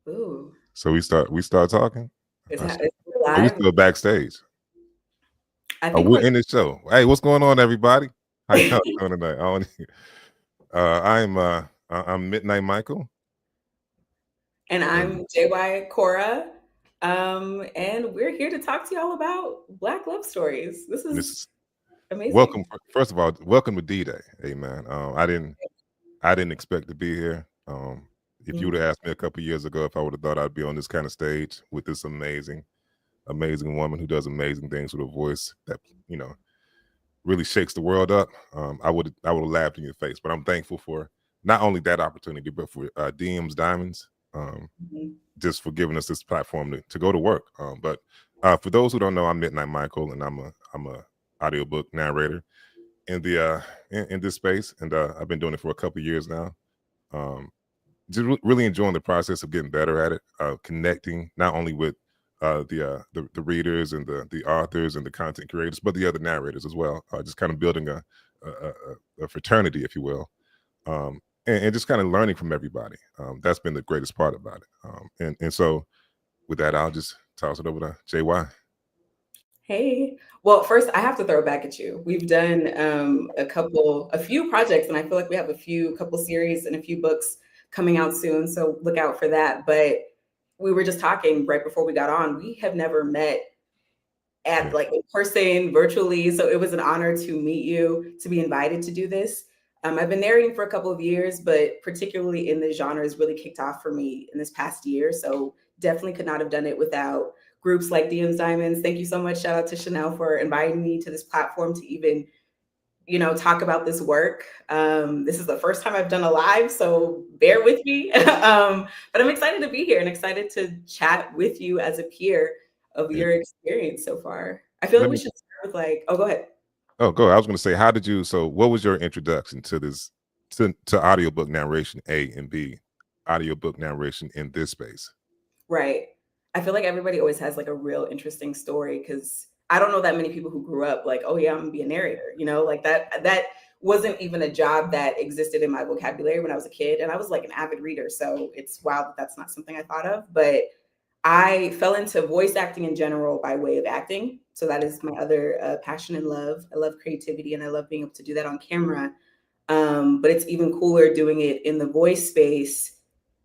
Ooh. So we start talking. Is Uh, that is it Are we live? still backstage? I Oh, think we're we're in the show. Hey, what's going on, everybody? How y'all doing tonight? I'm Midnight Michael. and And I'm JY Kora. And we're here to talk to y'all about Black love stories. This this is is amazing. welcome. First of all, welcome to D-Day. Hey, man. I didn't expect to be here. If you would Mhm. have asked me a couple years ago if I would have thought I'd be on this kind of stage with this amazing woman who does amazing things with a voice that really shakes the world up, I would have laughed in your face. But I'm thankful for not only that opportunity, but for DM's Diamonds, Mhm. just for giving us this platform to go to work. But for those who don't know, I'm Midnight Michael, and I'm a audiobook narrator in the in this space, and I've been doing it for a couple years now. Um, just really enjoying the process of getting better at it, connecting not only with the readers and the authors and the content creators, but the other narrators as well. Just kind of building a fraternity, if you will, and just kind of learning from everybody. That's been the greatest part about it. And so with that, I'll just toss it over to JY. Hey. Well, first I have to throw it back at you. We've done a few projects, and I feel like we have couple series and a few books coming out soon. So look out for that. But we were just talking right before we got on. We have never met at Yeah, like in person, virtually. So it was an honor to meet you, to be invited to do this. I've been narrating for a couple of years, but particularly in the genre has really kicked off for me in this past year. So definitely could not have done it without groups like DM's Diamonds. Thank you so much. Shout out to Chanel for inviting me to this platform to even, talk about this work. This is the first time I've done a live, so bear with me. But I'm excited to be here and excited to chat with you as a peer of yeah. your experience so far. I feel like Let we me. should start with like, oh, go ahead. Oh, go ahead. I was going to say, how did you? So, what was your introduction to this to audiobook narration A and B, audiobook narration in this space? Right. I feel like everybody always has like a real interesting story because I don't know that many people who grew up like, oh yeah, I'm gonna be a narrator, like that wasn't even a job that existed in my vocabulary when I was a kid. And I was like an avid reader. So it's wild that that's not something I thought of. But I fell into voice acting in general by way of acting. So that is my other passion and love. I love creativity and I love being able to do that on camera. But it's even cooler doing it in the voice space,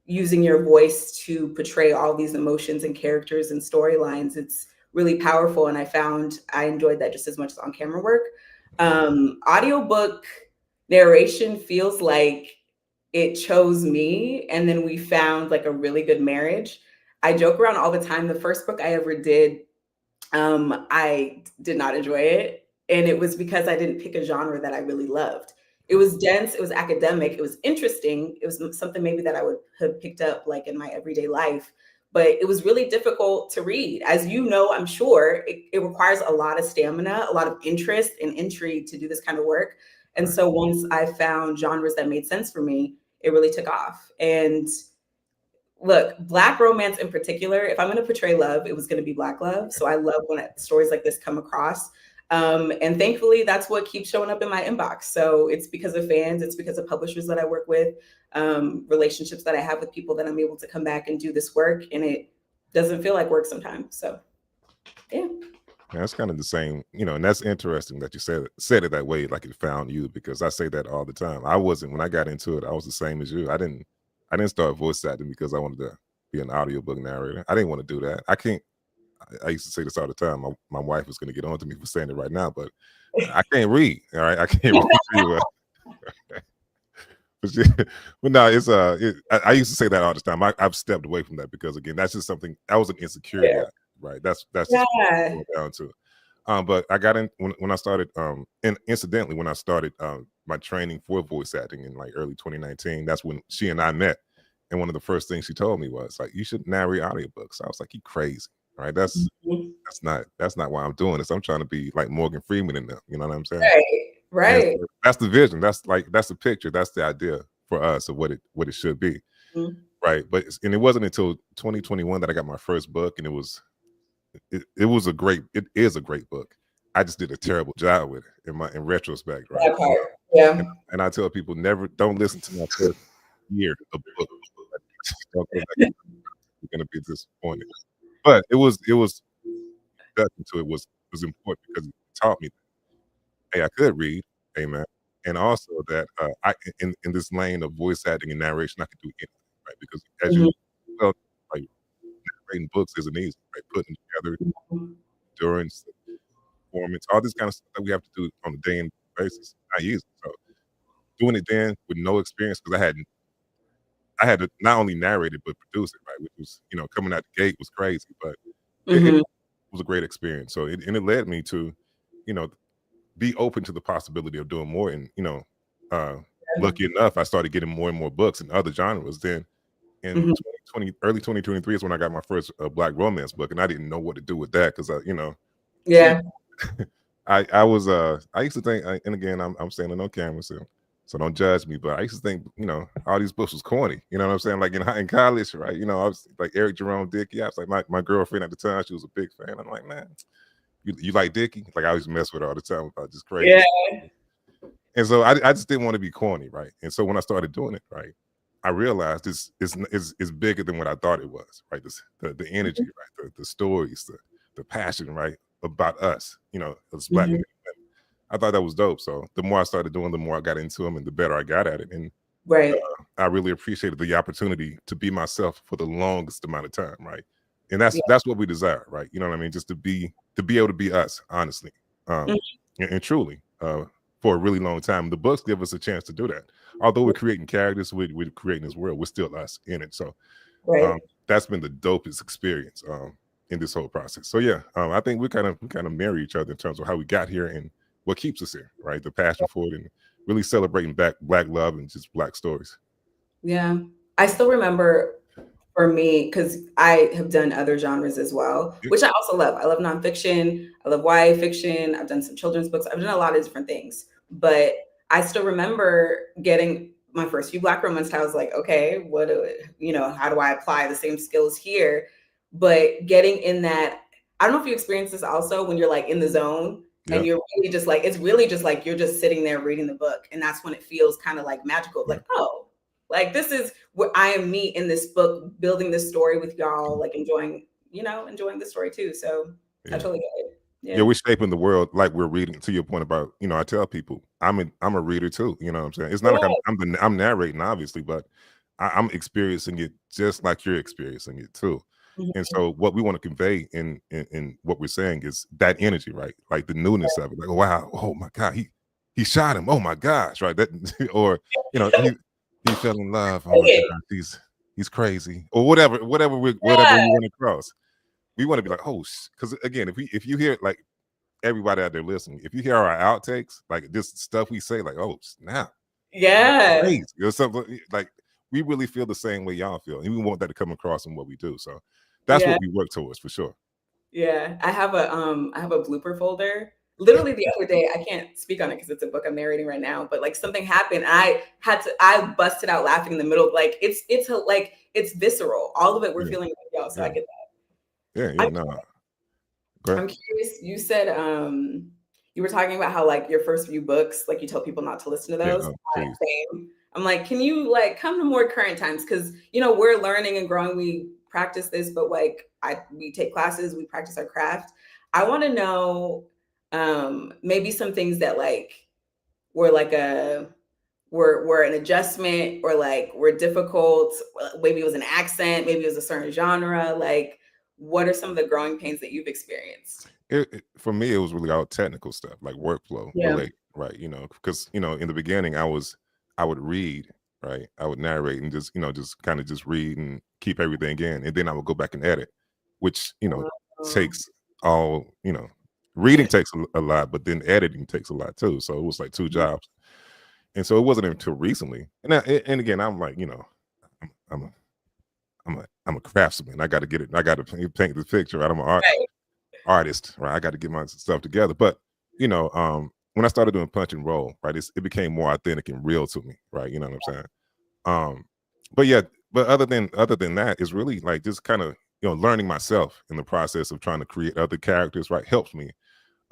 using your voice to portray all these emotions and characters and storylines. It's really powerful. And I found I enjoyed that just as much as on camera work. Audiobook narration feels like it chose me. And then we found like a really good marriage. I joke around all the time. The first book I ever did, I did not enjoy it. And it was because I didn't pick a genre that I really loved. It was dense, it was academic, it was interesting. It was something maybe that I would have picked up like in my everyday life, but it was really difficult to read. As you know, I'm sure it requires a lot of stamina, a lot of interest and intrigue to do this kind of work. And Right. so once I found genres that made sense for me, it really took off. And look, Black romance in particular, if I'm going to portray love, it was going to be Black love. So I love when stories like this come across. And thankfully, that's what keeps showing up in my inbox. So it's because of fans, it's because of publishers that I work with, relationships that I have with people that I'm able to come back and do this work. And it doesn't feel like work sometimes. So, yeah. Yeah, that's kind of the same, and that's interesting that you said it that way, like it found you, because I say that all the time. I wasn't when I got into it. I was the same as you. I didn't start voice acting because I wanted to be an audiobook narrator. I didn't want to do that. I can't. I used to say this all the time. My wife is going to get on to me for saying it right now, but I can't read. All right, I can't read well. But, but no, I used to say that all the time. I've stepped away from that because again, that's just something that was an insecurity, right? That's just Yeah. what it down to. But I got in when I started, and incidentally, when I started my training for voice acting in like early 2019, that's when she and I met. And one of the first things she told me was like, "You should narrate audiobooks." I was like, "You crazy, right? Mhm. That's not why I'm doing this. I'm trying to be like Morgan Freeman in them. You know what I'm saying?" Right. And Right. so that's the vision. That's the picture. That's the idea for us of what it should be, Mhm. right? And it wasn't until 2021 that I got my first book, and it is a great book. I just did a terrible job with it in retrospect, right? That part. Yeah. And I tell people, never don't listen to my first year of book. Don't go back. going to be disappointed. But it was introduction to it was important because it taught me, hey, I could read, amen, and also that I in this lane of voice acting and narration, I could do anything, right? Because as you Mhm. well, like writing books isn't easy, right? Putting together Mhm. endurance, performance, all this kind of stuff that we have to do on a day in basis, not easy. So doing it then with no experience, because I had to not only narrate it but produce it, right? Which was, coming out the gate was crazy, but it Mhm. was a great experience. So it led me to, you know, be open to the possibility of doing more. And uh, lucky enough, I started getting more and more books in other genres. Then in Mhm. 2020, early 2023 is when I got my first Black romance book, and I didn't know what to do with that because see, Yeah. I used to think, and again, I'm standing on camera, so don't judge me, but I used to think, all these books was corny. You know what I'm saying? Like in college, right? I was like Eric Jerome Dickey. I was like my girlfriend at the time, she was a big fan. I'm like, man, you like Dickey? Like I always mess with her all the time about just crazy Yeah. stuff. And so I just didn't want to be corny, right? And so when I started doing it, right, I realized this is bigger than what I thought it was, right? The energy, Mhm. right? The stories, the passion, right? About us, as Black men. Mhm. I thought that was dope. So the more I started doing, the more I got into them, and the better I got at it. And Right. I really appreciated the opportunity to be myself for the longest amount of time, right? And Yeah. that's what we desire, right? You know what I mean? Just to be able to be us, honestly, Mhm. and truly, for a really long time. The books give us a chance to do that. Although we're creating characters, we're creating this world. We're still us in it. So Right. that's been the dopest experience in this whole process. So yeah, I think we kind of marry each other in terms of how we got here and what keeps us here, right? The passion for it and really celebrating Black love and just Black stories. Yeah. I still remember for me, because I have done other genres as well, Yeah, which I also love. I love nonfiction. I love YA fiction. I've done some children's books. I've done a lot of different things. But I still remember getting my first few Black romance titles, like, okay, how do I apply the same skills here? But getting in that, I don't know if you experience this also when you're like in the zone and yeah, you're really just like, it's really just like you're just sitting there reading the book. And that's when it feels kind of like magical, yeah. like, oh, like this is where I am me in this book, building this story with y'all, like enjoying the story too. So I Yeah. totally get it. Yeah, Yeah. we're shaping the world like we're reading. To your point about, I tell people I'm a reader too. You know what I'm saying? It's not like Yeah. I'm narrating, obviously, but I'm experiencing it just like you're experiencing it too. And Mhm. so what we want to convey in what we're saying is that energy, right? Like the newness of it. Like, wow, oh my God, he shot him. Oh my gosh, right? That or he fell in love. Oh my God, he's crazy. Or whatever Yeah. we run across. We want to be like, oh, because again, if you hear like everybody out there listening, if you hear our outtakes, like this stuff we say, like, oh snap, Yeah. crazy or something, like we really feel the same way y'all feel, and we want that to come across in what we do. So that's Yeah. what we work towards for sure. Yeah. I have a blooper folder. Literally the other day, I can't speak on it because it's a book I'm narrating right now, but like something happened. I busted out laughing in the middle. Like it's visceral. All of it we're Yeah, feeling like y'all. So I yeah, get yeah, that. yeah. No, great. I'm curious, you said you were talking about how like your first few books, like you tell people not to listen to Yeah, those. no, please. Same. I'm like, can you like come to more current times? Because we're learning and growing, we practice this, but like we take classes, we practice our craft. I want to know maybe some things that like were like a were an adjustment or like were difficult. Maybe it was an accent, maybe it was a certain genre. Like, what are some of the growing pains that you've experienced? For me, it was really all technical stuff, like workflow Yeah. related, right? Because in the beginning, I would read, right? I would narrate and just kind of just read and keep everything in, and then I would go back and edit, which Oh, takes all reading takes a lot, but then editing takes a lot too. So it was like two mhm. jobs, and so it wasn't until recently. And again, I'm like, I'm, I'm a I'm a craftsman. I got to get it. I got to paint the picture. Right? I'm an Right. artist, right? I got to get my stuff together. But when I started doing punch and roll, right, it became more authentic and real to me, right? You know what I'm saying? Um, but yeah, but other than that, it's really like just kind of learning myself in the process of trying to create other characters, right? Helps me,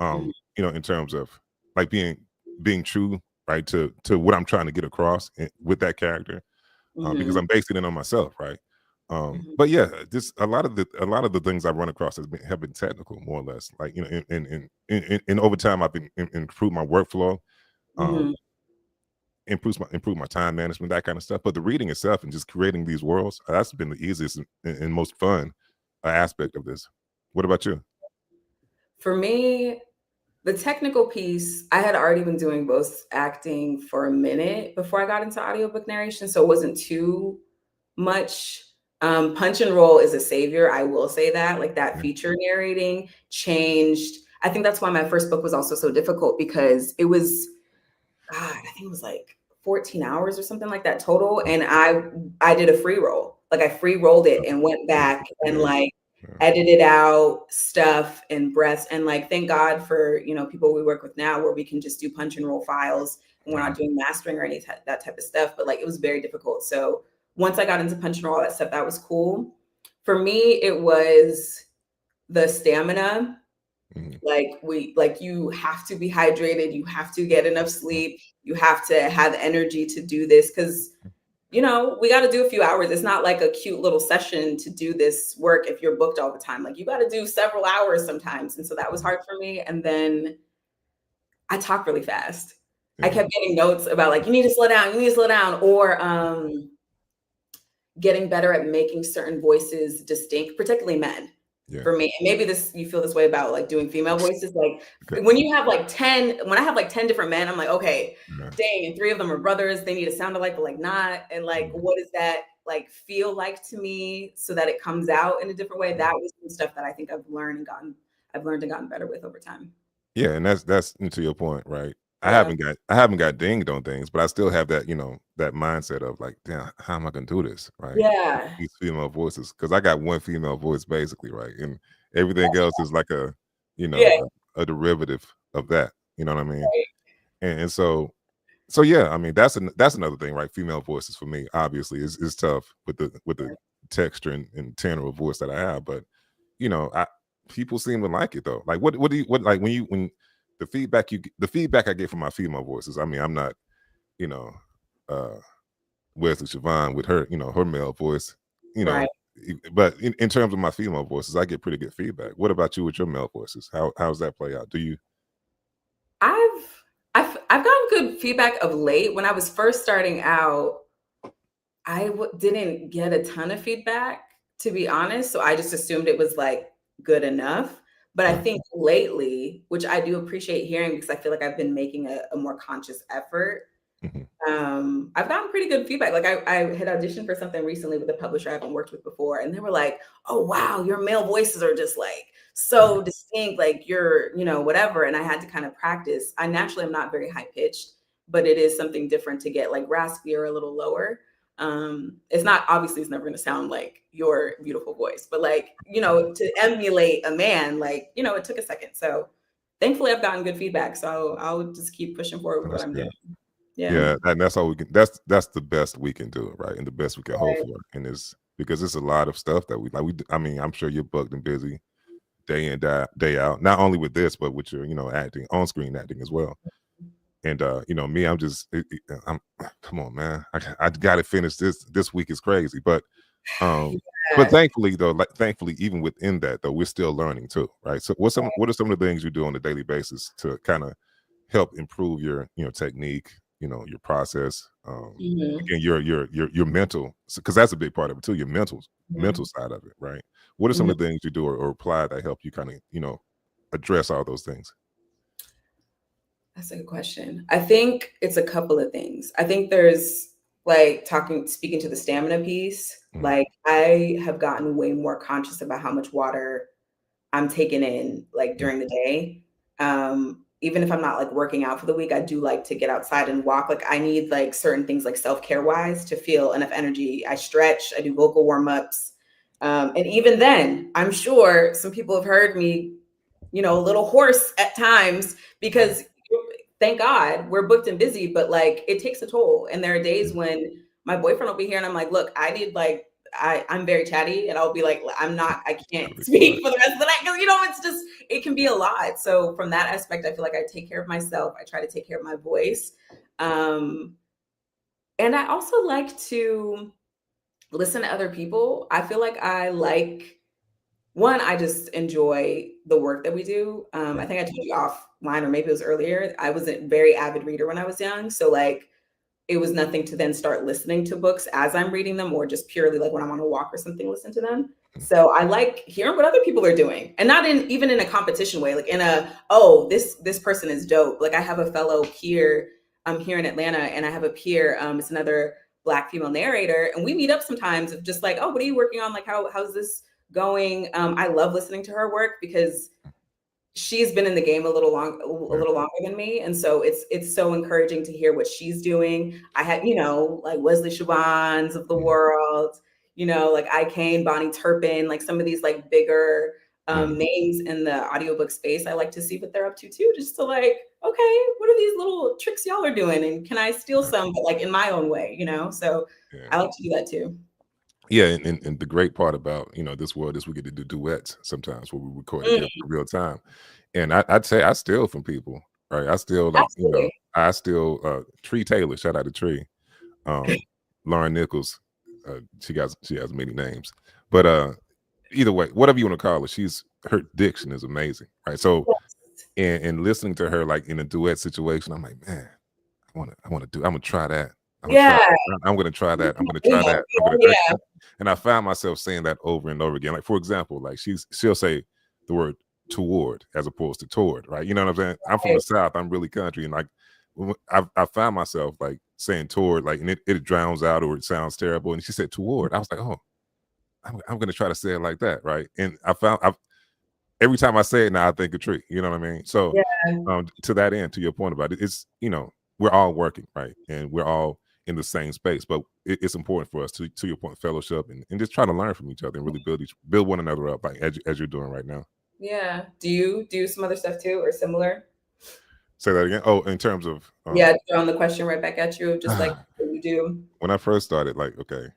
Mhm, in terms of like being true, right, to what I'm trying to get across with that character, because mhm. I'm basing it on myself, right? But yeah, just a lot of the things I run across have been technical, more or less. Like, you know, in over time, I've been improved my workflow, um, Mm-hmm. improve my time management, that kind of stuff. But the reading itself and just creating these worlds, that's been the easiest and most fun aspect of this. What about you? For me, the technical piece, I had already been doing voice acting for a minute before I got into audiobook narration, so it wasn't too much. Punch and roll is a savior, I will say that. Like that Yeah. feature narrating changed. I think that's why my first book was also so difficult because it was, God, I think it was like 14 hours or something like that total. And I did a free roll. Like I free rolled it and went back and Yeah. like Yeah. edited out stuff and breaths. And like thank God for, you know, people we work with now where we can just do punch and roll files and we're not doing mastering or any that type of stuff. But like it was very difficult. So once I got into punch and roll, all that stuff, that was cool. For me, it was the stamina. Mhm. Like you have to be hydrated, you have to get enough sleep, you have to have energy to do this because you know we got to do a few hours. It's not like a cute little session to do this work if you're booked all the time. Like you got to do several hours sometimes, and so that was hard for me. And then I talk really fast. I Yeah. kept getting notes about like you need to slow down, you need to slow down, or getting better at making certain voices distinct, particularly men. Yeah. For me, and maybe this you feel this way about like doing female voices. Like Okay. when you have like 10, when I have like 10 different men, I'm like, okay, Yeah. dang, and 3 of them are brothers. They need to sound alike, but like not. And like, what does that like feel like to me so that it comes out in a different way? That was some stuff that I think I've learned and gotten better with over time. Yeah, and that's to your point, right? Yeah. I haven't got dinged on things, but I still have that, you know, that mindset of like, damn, how am I gonna do this, right? Yeah. These female voices, because I got one female voice basically, right, and everything else is like a, you Yeah. know, a derivative of that. You know what I mean? Right. And so yeah, I mean that's another thing, right? Female voices for me, obviously, is tough with the texture and tenor of voice that I have, but you know, people seem to like it though. Like, what do you what like when the feedback I get from my female voices? I mean, I'm not, you know, uh Wesley Siobhan with her, you know, her male voice, you know, Right. but in terms of my female voices, I get pretty good feedback. What about you with your male voices? How's that play out? Do you? I've I've gotten good feedback of late. When I was first starting out, didn't get a ton of feedback, to be honest. So I just assumed it was like good enough. But I Yeah. think lately, which I do appreciate hearing because I feel like I've been making a more conscious effort. Mhm. I've gotten pretty good feedback. Like I had auditioned for something recently with a publisher I haven't worked with before, and they were like, "Oh wow, your male voices are just like so distinct, like you're, you know, whatever." And I had to kind of practice. I naturally am not very high pitched, but it is something different to get like raspy or a little lower. It's not obviously it's never going to sound like your beautiful voice, but like you know, to emulate a man, like you know, it took a second. So thankfully, I've gotten good feedback. So I'll just keep pushing forward with what That's I'm good. doing. Yeah. Yeah, and that's all we can. That's the best we can do, right? And the best we can hope Right. for. And it's because it's a lot of stuff that we like. I mean, I'm sure you're booked and busy day in day out. Not only with this, but with your, you know, acting, on screen acting as well. And you know, me, I'm just, I'm. Come on, man, I got to finish this week is crazy, um, but Yeah. thankfully though, like thankfully, even within that though, we're still learning too, right? So what are some of the things you do on a daily basis to kind of help improve your, you know, technique, you know, your process, Mhm. again, your mental, because that's a big part of it too, your mental Mhm. side of it, right? What are some Mhm. of the things you do or apply that help you kind of, you know, address all those things? That's a good question. I think it's a couple of things. I think there's like speaking to the stamina piece, Mhm. like I have gotten way more conscious about how much water I'm taking in like Yeah. during the day. Even if I'm not like working out for the week, I do like to get outside and walk. Like I need like certain things like self-care wise to feel enough energy. I stretch, I do vocal warm-ups. And even then, I'm sure some people have heard me, you know, a little hoarse at times because thank God we're booked and busy, but like it takes a toll. And there are days when my boyfriend will be here and I'm like, look, I need like I'm very chatty and I'll be like, I can't Gotta be speak quiet. for the rest of the night. Cause you know, it's just, it can be a lot. So from that aspect, I feel like I take care of myself. I try to take care of my voice. And I also like to listen to other people. I feel like I like one, I just enjoy the work that we do. I Right. think I told you offline, or maybe it was earlier. I was a very avid reader when I was young. So like it was nothing to then start listening to books as I'm reading them, or just purely like when I'm on a walk or something, listen to them. Mhm. So I like hearing what other people are doing, and not in even in a competition way, like in a, oh, this person is dope. Like I have a fellow peer here in Atlanta, and I have a peer, it's another Black female narrator, and we meet up sometimes of just like, oh, what are you working on? Like how's this going? I love listening to her work because she's been in the game a Yeah. little longer than me, and so it's so encouraging to hear what she's doing. I had, like Wesley Shabans of the Mhm. world, like I Kane, Bonnie Turpin, like some of these like bigger Mhm. names in the audiobook space. I like to see what they're up to too, just to like, okay, what are these little tricks y'all are doing, and can I steal Right. some, but like in my own way, so Yeah. I like to do that too. Yeah, and the great part about this world is we get to do duets sometimes where we record together Mm, in real time. And I'd say I steal from people, right? I still like, absolutely. I still Tree Taylor, shout out to Tree. Um, Lauren Nichols, she has many names. But either way, whatever you want to call her, her diction is amazing, right? So and listening to her like in a duet situation, I'm like, man, I'm gonna try that. I'm gonna try Yeah. I'm gonna try that. I'm gonna try Yeah. that. I'm gonna Yeah. and I found myself saying that over and over again. Like for example, like she'll say the word toward as opposed to toward, right? You know what I'm saying? I'm from the South, I'm really country, and like I found myself like saying toward, like, and it drowns out or it sounds terrible. And she said toward. I was like, oh, I'm gonna try to say it like that, right? And every time I say it now, I think of Tree. You know what I mean? So, Yeah. to that end, to your point about it, it's we're all working, right, and we're all in the same space, but it's important for us to your point, fellowship and just try to learn from each other and really build one another up, like as you're doing right now. Yeah. Do you do some other stuff too, or similar? Say that again. Oh, in terms of Yeah, throwing the question right back at you, just like what you do. when I first started, like okay,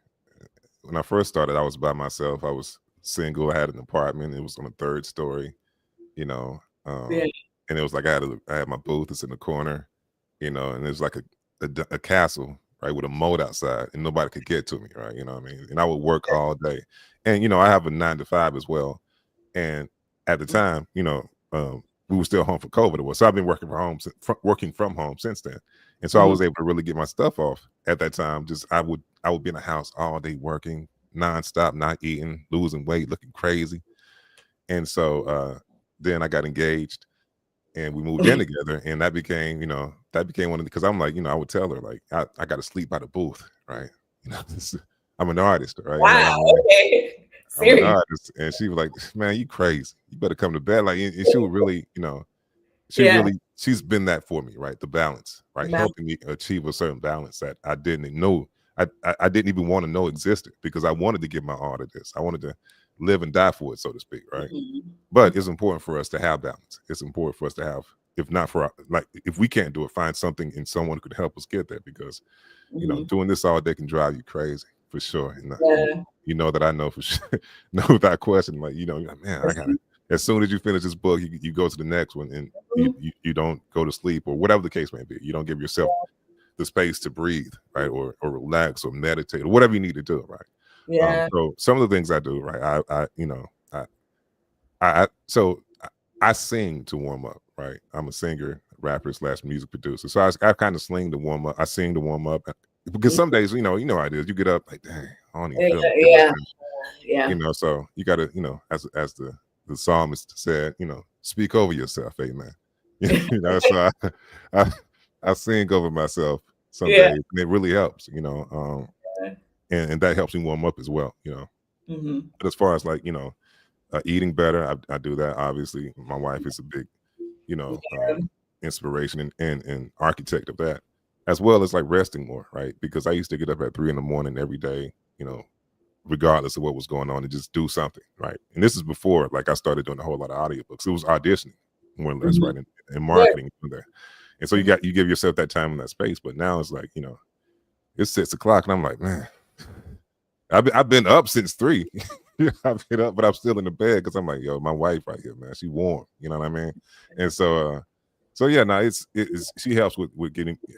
when I first started, I was by myself. I was single. I had an apartment. It was on the third story. you know, Yeah. and it was like I had my booth. It's in the corner, and there's like a castle, right, with a moat outside, and nobody could get to me, right? You know what I mean? And I would work all day, and I have a 9 to 5 as well. And at the time, we were still home for COVID, so I've been working from home since then, and so I Mhm. was able to really get my stuff off at that time. Just I would be in the house all day working nonstop, not eating, losing weight, looking crazy, and so then I got engaged and we moved in together, and that became one of the, because I'm like, I would tell her like I got to sleep by the booth, right? this- I'm an artist, right? You know what I Wow, mean? okay. I'm an Serious. artist, and she was like, "Man, you crazy? You better come to bed." Like, and she would really, Yeah. she's been that for me, right? The balance, right? About Helping me achieve a certain balance that I didn't know, I didn't even want to know existed, because I wanted to give my all to this. I wanted to live and die for it, so to speak, right? mhm. But it's important for us to have balance. It's important for us to have, if not for like, if we can't do it, find something in someone who could help us get there, because Mhm. doing this all day can drive you crazy for sure. And Yeah. you know that I know for sure, know without question. Like, you're like, man, I gotta. As soon as you finish this book, you go to the next one, and you, Mhm. you don't go to sleep or whatever the case may be. You don't give yourself the space to breathe, right, or relax or meditate or whatever you need to do, right. Yeah. So some of the things I do, right, I so I sing to warm up, right? I'm a singer, rapper slash music producer. So I kind of sing to warm up. I sing to warm up, because some days, how it is. You get up like, dang, I don't even Yeah. feel like getting up Yeah. there. Yeah. So you got to, as the psalmist said, speak over yourself, amen. So I I sing over myself some Yeah. days, and it really helps, and that helps me warm up as well, Mhm. But as far as like, eating better, I do that. Obviously, my wife is a big, you know, Yeah. um, inspiration and architect of that, as well as like resting more, right? Because I used to get up at 3 in the morning every day, regardless of what was going on, and just do something, right? And this is before like I started doing a whole lot of audiobooks. It was auditioning more or less, Mhm. right? And Yeah. marketing from there. And so you give yourself that time and that space. But now it's like, it's 6 o'clock, and I'm like, man, I've been up since 3. I've been up, but I'm still in the bed because I'm like, yo, my wife right here, man. She warm. You know what I mean? And so yeah, no, she helps with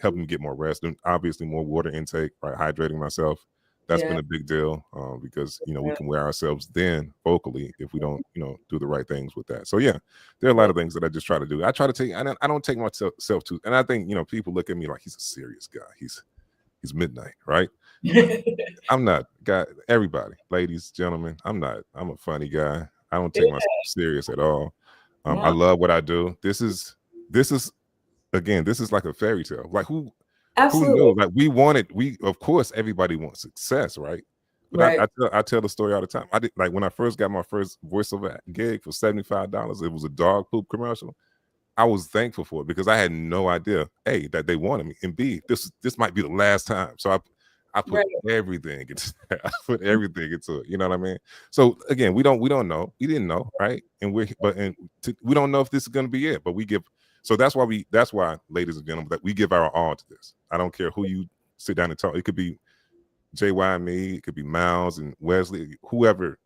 helping me get more rest, and obviously more water intake, right? Hydrating myself. That's Yeah. been a big deal because we can wear ourselves then vocally if we don't do the right things with that. So yeah, there are a lot of things that I just try to do. I try to take I don't take myself too, and I think people look at me like he's a serious guy. He's Midnight, right? I'm not. Guy, everybody, ladies, gentlemen, I'm not. I'm a funny guy. I don't take myself serious at all. I No, love what I do. This is again, this is like a fairy tale. Like who absolutely. knew? Like we of course everybody wants success, right? But Right. I tell the story all the time. I did like when I first got my first voiceover gig for $75. It was a dog poop commercial. I was thankful for it because I had no idea, A, that they wanted me, and B, this might be the last time. So I put Right. everything into I put everything into it. You know what I mean? So again, we don't know. We didn't know, right? And we don't know if this is gonna be it, but we give so that's why, ladies and gentlemen, that we give our all to this. I don't care who you sit down and talk. It could be JY and me, it could be Miles and Wesley, whoever,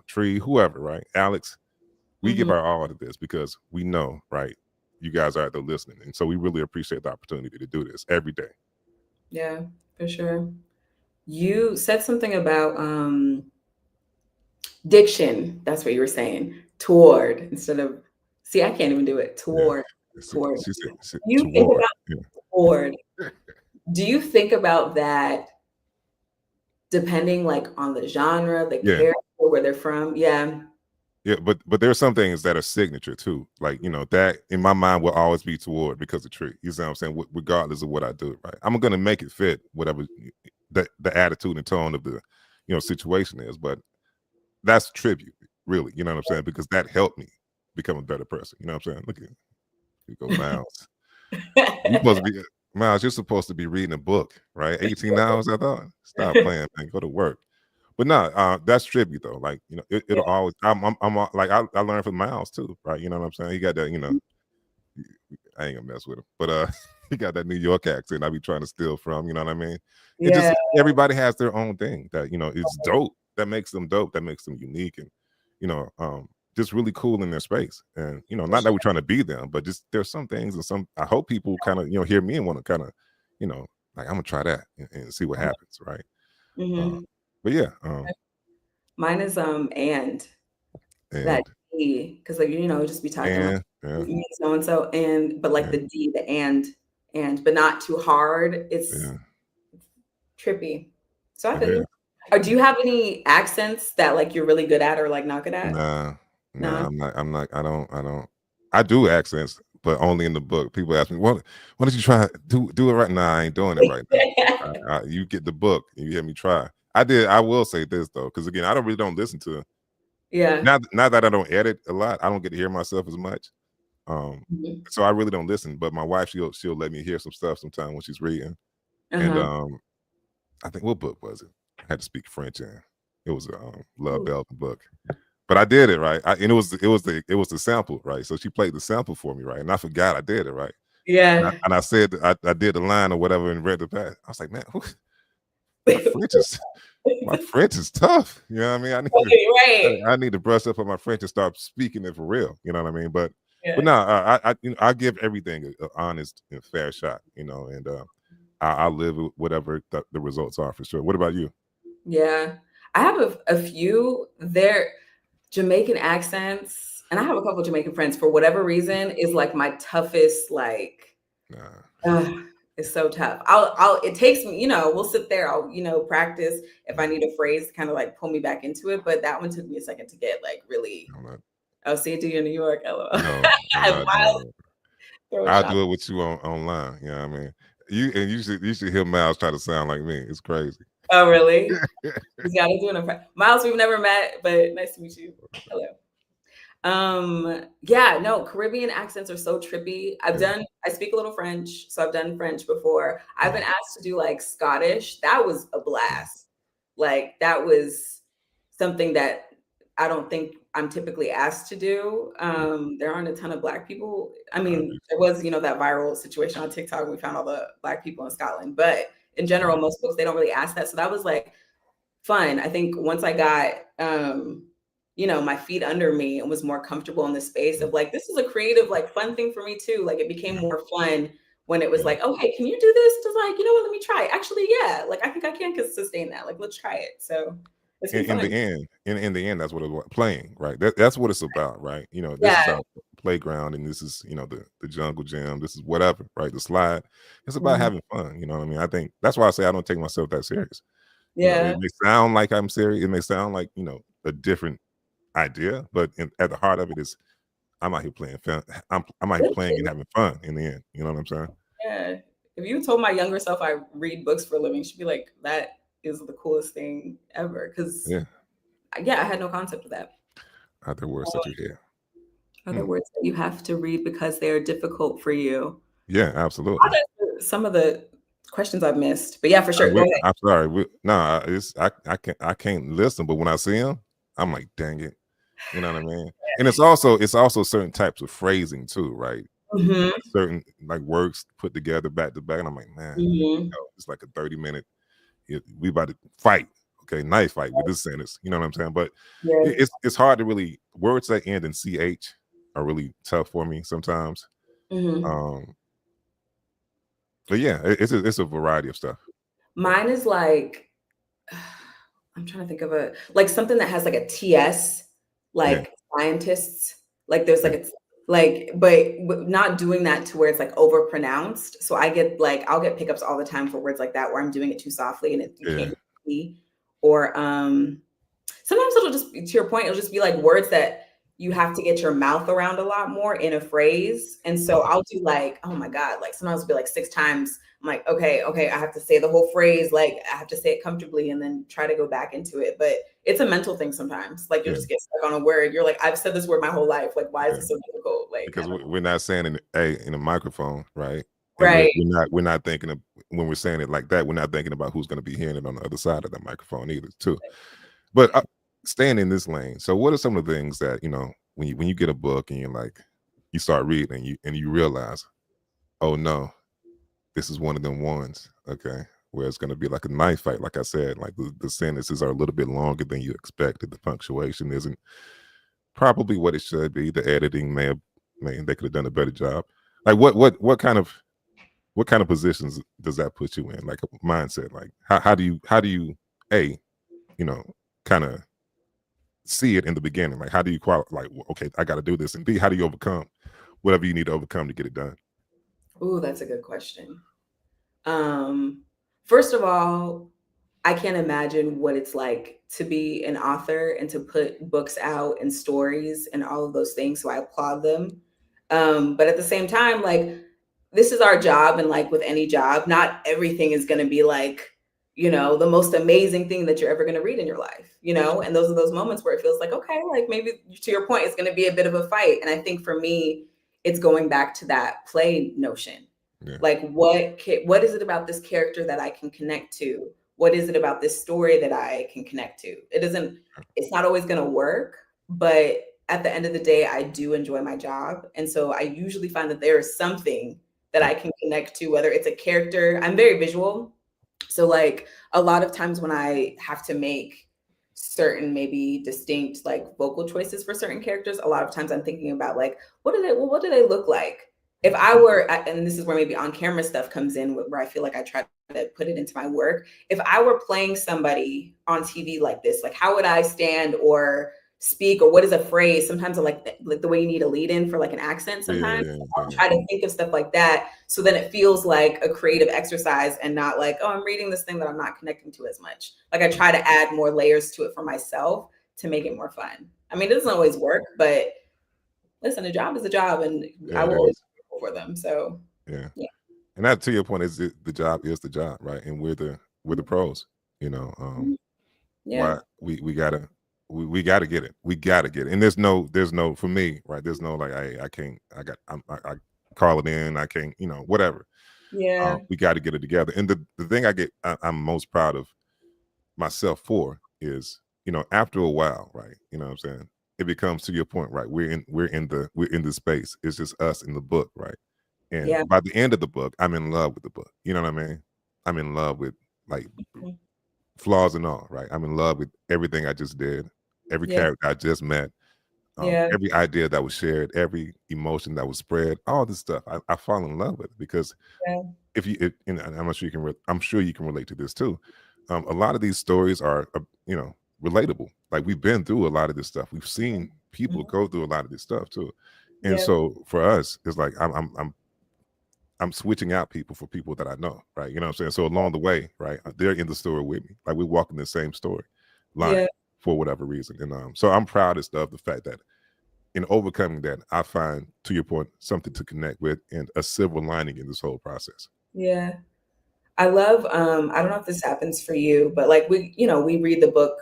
Tree, whoever, right? Alex, we give Mhm. our all to this because we know, right? You guys are out there listening. And so we really appreciate the opportunity to do this every day. Yeah, for sure. You said something about diction. That's what you were saying. Toward instead of see, I can't even do it. Yeah. Toward. She, Toward. she said Do you think toward. about toward? Do you think about that depending like on the genre, the Yeah. character, where they're from? Yeah. Yeah, but there's some things that are signature too. Like, that in my mind will always be toward because of Tree. You see what I'm saying? Regardless of what I do, right? I'm gonna make it fit whatever the attitude and tone of the situation is, but that's tribute, really. You know what I'm saying? Because that helped me become a better person. You know what I'm saying? Look at you go, Miles. You supposed to be Miles, you're supposed to be reading a book, right? 18 hours, I thought. Stop playing, man. Go to work. But no, that's tribute though. Like, Yeah. it'll always I'm like I learned from Miles too, right? You know what I'm saying? He got that, I ain't gonna mess with him. But he got that New York accent I be trying to steal from, you know what I mean? It just Yeah. everybody has their own thing that, is dope. That makes them dope, that makes them unique and you know, just really cool in their space. And For not that sure. we're trying to be them, but just there's some things and some I hope people kind of, hear me and want to kind of, like I'm gonna try that and see what happens, right? Uh, Mhm. but yeah, Mine is and that and D because like just be talking like yeah, me so and so and but like yeah, the D the and but not too hard. It's yeah, trippy. So I it feel is. you. Or do Yeah. you have any accents that like you're really good at or like not good at? Nah, No. I'm not. I don't. I do accents, but only in the book. People ask me, "What? Why don't you try do it right now?" I ain't doing it right now. You get the book and you hear me try. I did. I will say this though, because again, I don't listen to Yeah. now that I don't edit a lot. I don't get to hear myself as much. Um, Mhm. so I really don't listen. But my wife, she'll let me hear some stuff sometime when she's reading. And Uh-huh. I think what book was it? I had to speak French in. It was a Love Ooh. Belton book. But I did it right, and it was the sample, right? So she played the sample for me, right? And I forgot I did it right, and I, Yeah. and I said I did the line or whatever and read the past. I was like, man, my French is my French is tough. You know what I mean? Right. I need to brush up on my French and start speaking it for real. You know what I mean? But Yeah. no, I give everything an honest and fair shot. And I live with whatever the results are for sure. What about you? Yeah. I have a few there Jamaican accents, and I have a couple of Jamaican friends for whatever reason is like my toughest like Nah, ugh, it's so tough. I'll it takes me, we'll sit there, I'll, practice if I need a phrase to kind of like pull me back into it, but that one took me a second to get like really I'm not. I'll see it to you in New York, LOL. No, I'm And not doing Miles it. throw a I'll shot. do it with you online. You know what I mean? You should hear Miles try to sound like me. It's crazy. Oh, really? He's got to do an impression. Miles, we've never met, but nice to meet you. Hello. Yeah, no, Caribbean accents are so trippy. Yeah. I speak a little French, so I've done French before. I've been Mhm. asked to do like Scottish. That was a Mhm. blast. Like that was something that I don't think I'm typically asked to do. Yeah. There aren't a ton of black people. I I mean, understand. there was, that viral situation on TikTok when we found all the black people in Scotland, but in general, Mhm. most folks they don't really ask that. So that was like fun. I think once I got my feet under me and was more comfortable in the space of Mhm. like this is a creative, like fun thing for me too. Like it became Yeah. more fun when it was Yeah. like, oh, hey, can you do this? It's like, you know what, let me try it. Actually, yeah, like I think I can sustain that. Like, let's try it. So it's been In fun. the end, in the end, that's what it was playing, right? That's what it's about, right? You know, this is Yeah. our playground, and this is, you know, the jungle gym. This is whatever, right? The slide. It's about Mhm. having fun. You know what I mean? I think that's why I say I don't take myself that serious. You know, it Yeah. may sound like I'm serious. It may sound like, you know, a different idea, but at the heart of it is I'm out here playing fun. I'm out here playing and having fun in the end. You know what I'm saying? Yeah. If you told my younger self I read books for a living, she'd be like, that is the coolest thing ever. Cause Yeah. yeah, I had no concept of that. Other words that you hear. Other Hmm. words that you have to read because they are difficult for you. Yeah, absolutely. Some of the questions I've missed, but yeah, for sure. Go ahead. I'm sorry. Nah, I can't listen, but when I see them, I'm like, dang it. You know what I mean? And it's also certain types of phrasing too, right? Mhm. Certain like words put together back to back, and I'm like, man, Mhm. it's like a 30-minute. We about to fight, okay, knife fight with this sentence. You know what I'm saying? But Yeah. it's hard to really words that end in ch are really tough for me sometimes. Mhm. Um, but yeah, it's a variety of stuff. Mine is like I'm trying to think of a like something that has like a TS, Yeah, like scientists. Like there's yeah, like it's like, but not doing that to where it's like overpronounced. So I get like I'll get pickups all the time for words like that where I'm doing it too softly and you yeah, can't see. Or sometimes it'll just to your point, it'll just be like words that you have to get your mouth around a lot more in a phrase. And so I'll do like, oh my God, like sometimes it'll be like 6 times. I'm like, okay, I have to say the whole phrase, like I have to say it comfortably and then try to go back into it. But it's a mental thing sometimes. Like you'll yeah, just get stuck on a word. You're like, I've said this word my whole life. Like, why is yeah. it so difficult? Like, I Because don't know. we're not saying in a microphone, right? And Right. we're not thinking of when we're saying it like that. We're not thinking about who's going to be hearing it on the other side of the microphone either, too. But Yeah. staying in this lane. So, what are some of the things that when you get a book and you're like you start reading and you realize, oh no, this is one of them ones, okay, where it's going to be like a knife fight. Like I said, like the sentences are a little bit longer than you expected. The punctuation isn't probably what it should be. The editing they could have done a better job. Like what kind of positions does that put you in? Like a mindset. Like how do you a you know kind of see it in the beginning? Like how do you like okay, I got to do this, and B, how do you overcome whatever you need to overcome to get it done? Ooh, that's a good question. Um, First of all, I can't imagine what it's like to be an author and to put books out and stories and all of those things. So I applaud them. But at the same time, like this is our job, and like with any job, not everything is going to be like, the most amazing thing that you're ever going to read in your life, and those are those moments where it feels like, okay, like maybe to your point, it's going to be a bit of a fight. And I think for me, it's going back to that play notion. Yeah, Like what is it about this character that I can connect to? What is it about this story that I can connect to? It's not always going to work, but at the end of the day, I do enjoy my job. And so I usually find that there is something that yeah, I can connect to, whether it's a character. I'm very visual. So like a lot of times when I have to make certain maybe distinct like vocal choices for certain characters, a lot of times I'm thinking about like what do they look like? If yeah, I were, and this is where maybe on camera stuff comes in, where I feel like I try to put it into my work. If I were playing somebody on TV like this, like how would I stand or speak, or what is a phrase? Sometimes I like the way you need a lead in for like an accent. yeah, Sometimes yeah, I'll yeah, try to think of stuff like that, so then it feels like a creative exercise and not like, oh, I'm reading this thing that I'm not connecting to as much. Like I try to add more layers to it for myself to make it more fun. I mean, it doesn't always work, but listen, a job is a job, and I yeah. will It always is. be grateful for them. So Yeah, yeah. and that to your point is the job is the job, right? And we're the pros. You know, Mhm. Yeah. why we gotta get it. We gotta get it. And there's no for me, right? There's no like I can't I call it in. I can't, whatever. Yeah. We got to get it together. And the thing I'm most proud of myself for is, after a while, right? You know what I'm saying? It becomes to your point, right? We're in the space. It's just us in the book, right? And Yeah. by the end of the book, I'm in love with the book. You know what I mean? I'm in love with like Mhm. flaws and all, right? I'm in love with everything I just did, every Yeah. character I just met. Yeah. Every idea that was shared, every emotion that was spread, all this stuff, I fall in love with it because Yeah. and I'm not sure I'm sure you can relate to this too. A lot of these stories are, relatable. Like we've been through a lot of this stuff. We've seen people Mhm. go through a lot of this stuff too. And Yeah. so for us, it's like I'm switching out people for people that I know, right? You know what I'm saying? So along the way, right, they're in the story with me. Like we're walking the same story line Yeah. for whatever reason. And so I'm proudest of the fact that in overcoming that, I find, to your point, something to connect with and a silver lining in this whole process. Yeah. I love, I don't know if this happens for you, but like we read the book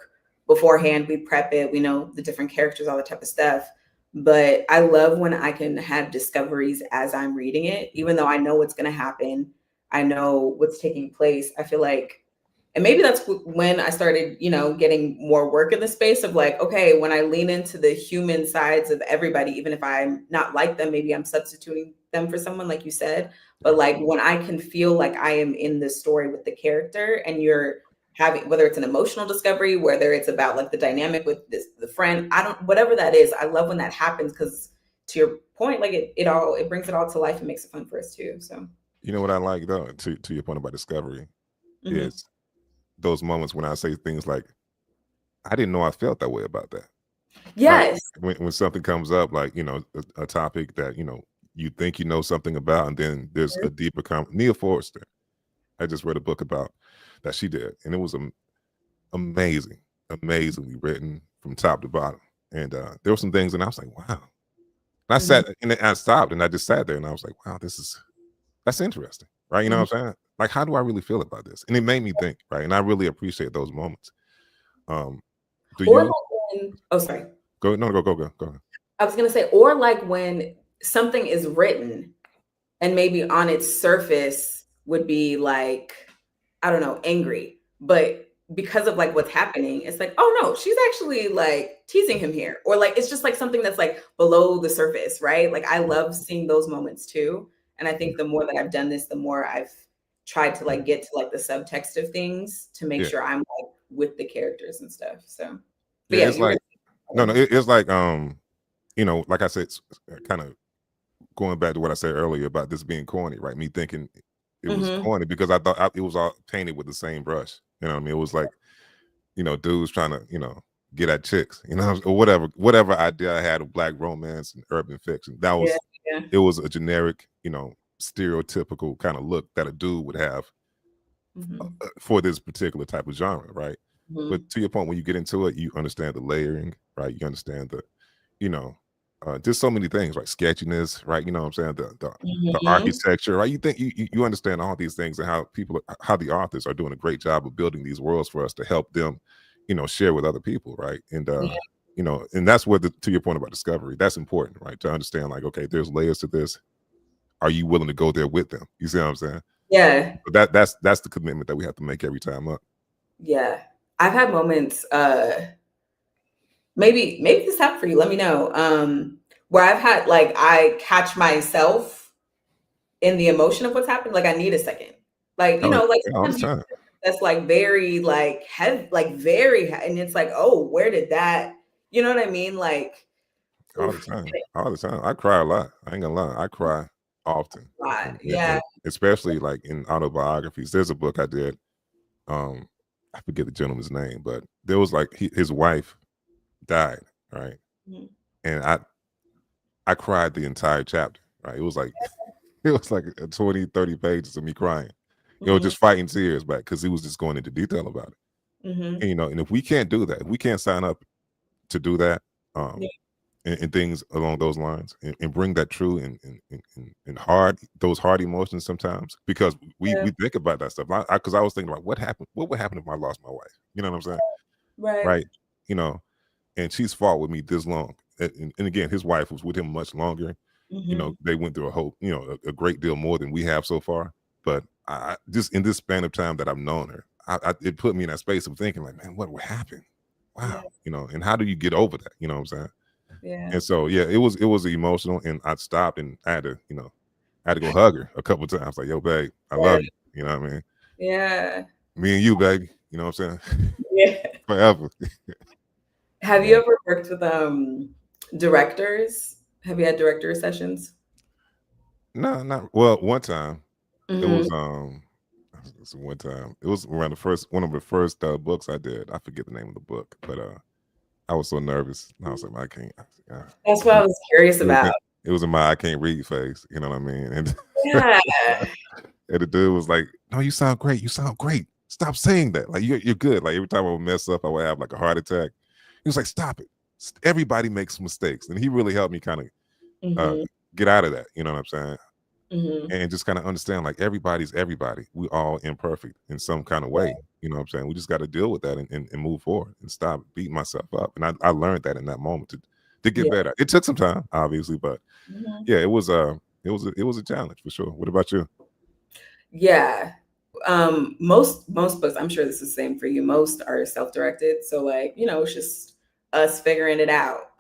beforehand, we prep it, we know the different characters, all that type of stuff. But I love when I can have discoveries as I'm reading it, even though I know what's going to happen. I know what's taking place. I feel like, and maybe that's when I started, getting more work in the space of like, okay, when I lean into the human sides of everybody, even if I'm not like them, maybe I'm substituting them for someone, like you said. But like when I can feel like I am in the story with the character and you're having, whether it's an emotional discovery, whether it's about like the dynamic with the friend, whatever that is, I love when that happens because to your point, like it brings it all to life and makes it fun for us too. So, You know what I like though, to your point about discovery, mhm. is those moments when I say things like, I didn't know I felt that way about that. Like Yes. when something comes up, like, a topic that, you think you know something about, and then there's a deeper Nia Forrester. I just read a book about that she did, and it was amazing, amazingly written from top to bottom. And there were some things, and I was like, wow. And I Mhm. sat and I stopped and I just sat there and I was like, wow, that's interesting. Right. You know Mhm. what I'm saying? Like, how do I really feel about this? And it made me think, right? And I really appreciate those moments. Um, do Or like you oh, sorry. go? No, go ahead. I was gonna say, or like when something is written and maybe on its surface would be like, I don't know, angry, but because of like what's happening, it's like, oh no, she's actually like teasing him here, or like it's just like something that's like below the surface, right? Like I love seeing those moments too, and I think the more that I've done this, the more I've tried to like get to like the subtext of things to make Yeah. sure I'm like with the characters and stuff. So, but Yeah. yeah, It's you were. like, no, it's like, like I said, kind of going back to what I said earlier about this being corny, right? Me thinking it was Mhm. corny because I thought it was all painted with the same brush. You know what I mean? It was like, dudes trying to, get at chicks, or whatever idea I had of black romance and urban fiction. Yeah, yeah. It was a generic, stereotypical kind of look that a dude would have Mhm. for this particular type of genre, right? But Mhm. to your point, when you get into it, you understand the layering, right? You understand you know, just so many things, right? Sketchiness, right? You know what I'm saying? The Mhm. architecture, right? You think you understand all these things and how the authors are doing a great job of building these worlds for us to help them, share with other people, right? And Yeah. and that's where to your point about discovery, that's important, right? To understand, like, okay, there's layers to this. Are you willing to go there with them? You see what I'm saying? Yeah. But that's the commitment that we have to make every time up. Yeah. I've had moments, maybe this happened for you, let me know, where I've had like I catch myself in the emotion of what's happened, like I need a second. Like, Oh, like yeah, all the sometimes you time. that's like very like heavy, like very and it's like, "Oh, where did that?" You know what I mean? Like, All the oof, time. All the time. I cry a lot. I ain't gonna lie. I cry often. lot. And Yeah. especially like in autobiographies. There's a book I did. Um, I forget the gentleman's name, but there was like his wife died, right? Mhm. And I cried the entire chapter, right? It was like it was like a 20, 30 pages of me crying. Mhm. Just fighting tears back because he was just going into detail about it. Mhm. And and if we can't do that, if we can't sign up to do that, Yeah. um, and things along those lines, and bring that true and hard, those hard emotions sometimes, because Yeah. we think about that stuff. Because I was thinking about what would happen if I lost my wife. You know what I'm saying? Right. Right? You know, and she's fought with me this long. And again, his wife was with him much longer. Mhm. They went through a whole, a great deal more than we have so far. But just in this span of time that I've known her, it put me in that space of thinking like, man, what would happen? Yeah. Wow, and how do you get over that? You know what I'm saying? Yeah. And so, yeah, it was emotional, and I stopped and I had to, I had to go hug her a couple of times, like, yo, babe, I Yeah. love you. You know what I mean? Yeah. Me and you, baby. You know what I'm saying? Yeah. Forever. Have you Yeah. ever worked with Directors, have you had director sessions? No, not well. One time it was Mm-hmm. one time it was around one of the first books I did. I forget the name of the book, but I was so nervous. I was like, I can't. That's what I was curious about. It was in my I can't read phase. You know what I mean? And Yeah. and the dude was like, "No, you sound great. You sound great. Stop saying that. Like you're good." Like every time I would mess up, I would have like a heart attack. He was like, "Stop it. Everybody makes mistakes," and he really helped me kind of uh, Mm-hmm. get out of that. You know what I'm saying? Mm-hmm. And just kind of understand like everybody's everybody. We all imperfect in some kind of way. You know what I'm saying? We just got to deal with that and move forward and stop beating myself up. And I learned that in that moment to get Yeah. better. It took some time, obviously, but Mm-hmm. yeah, it was a challenge for sure. What about you? Yeah. Most books, I'm sure this is the same for you. Most are self-directed. So like, it's just us figuring it out.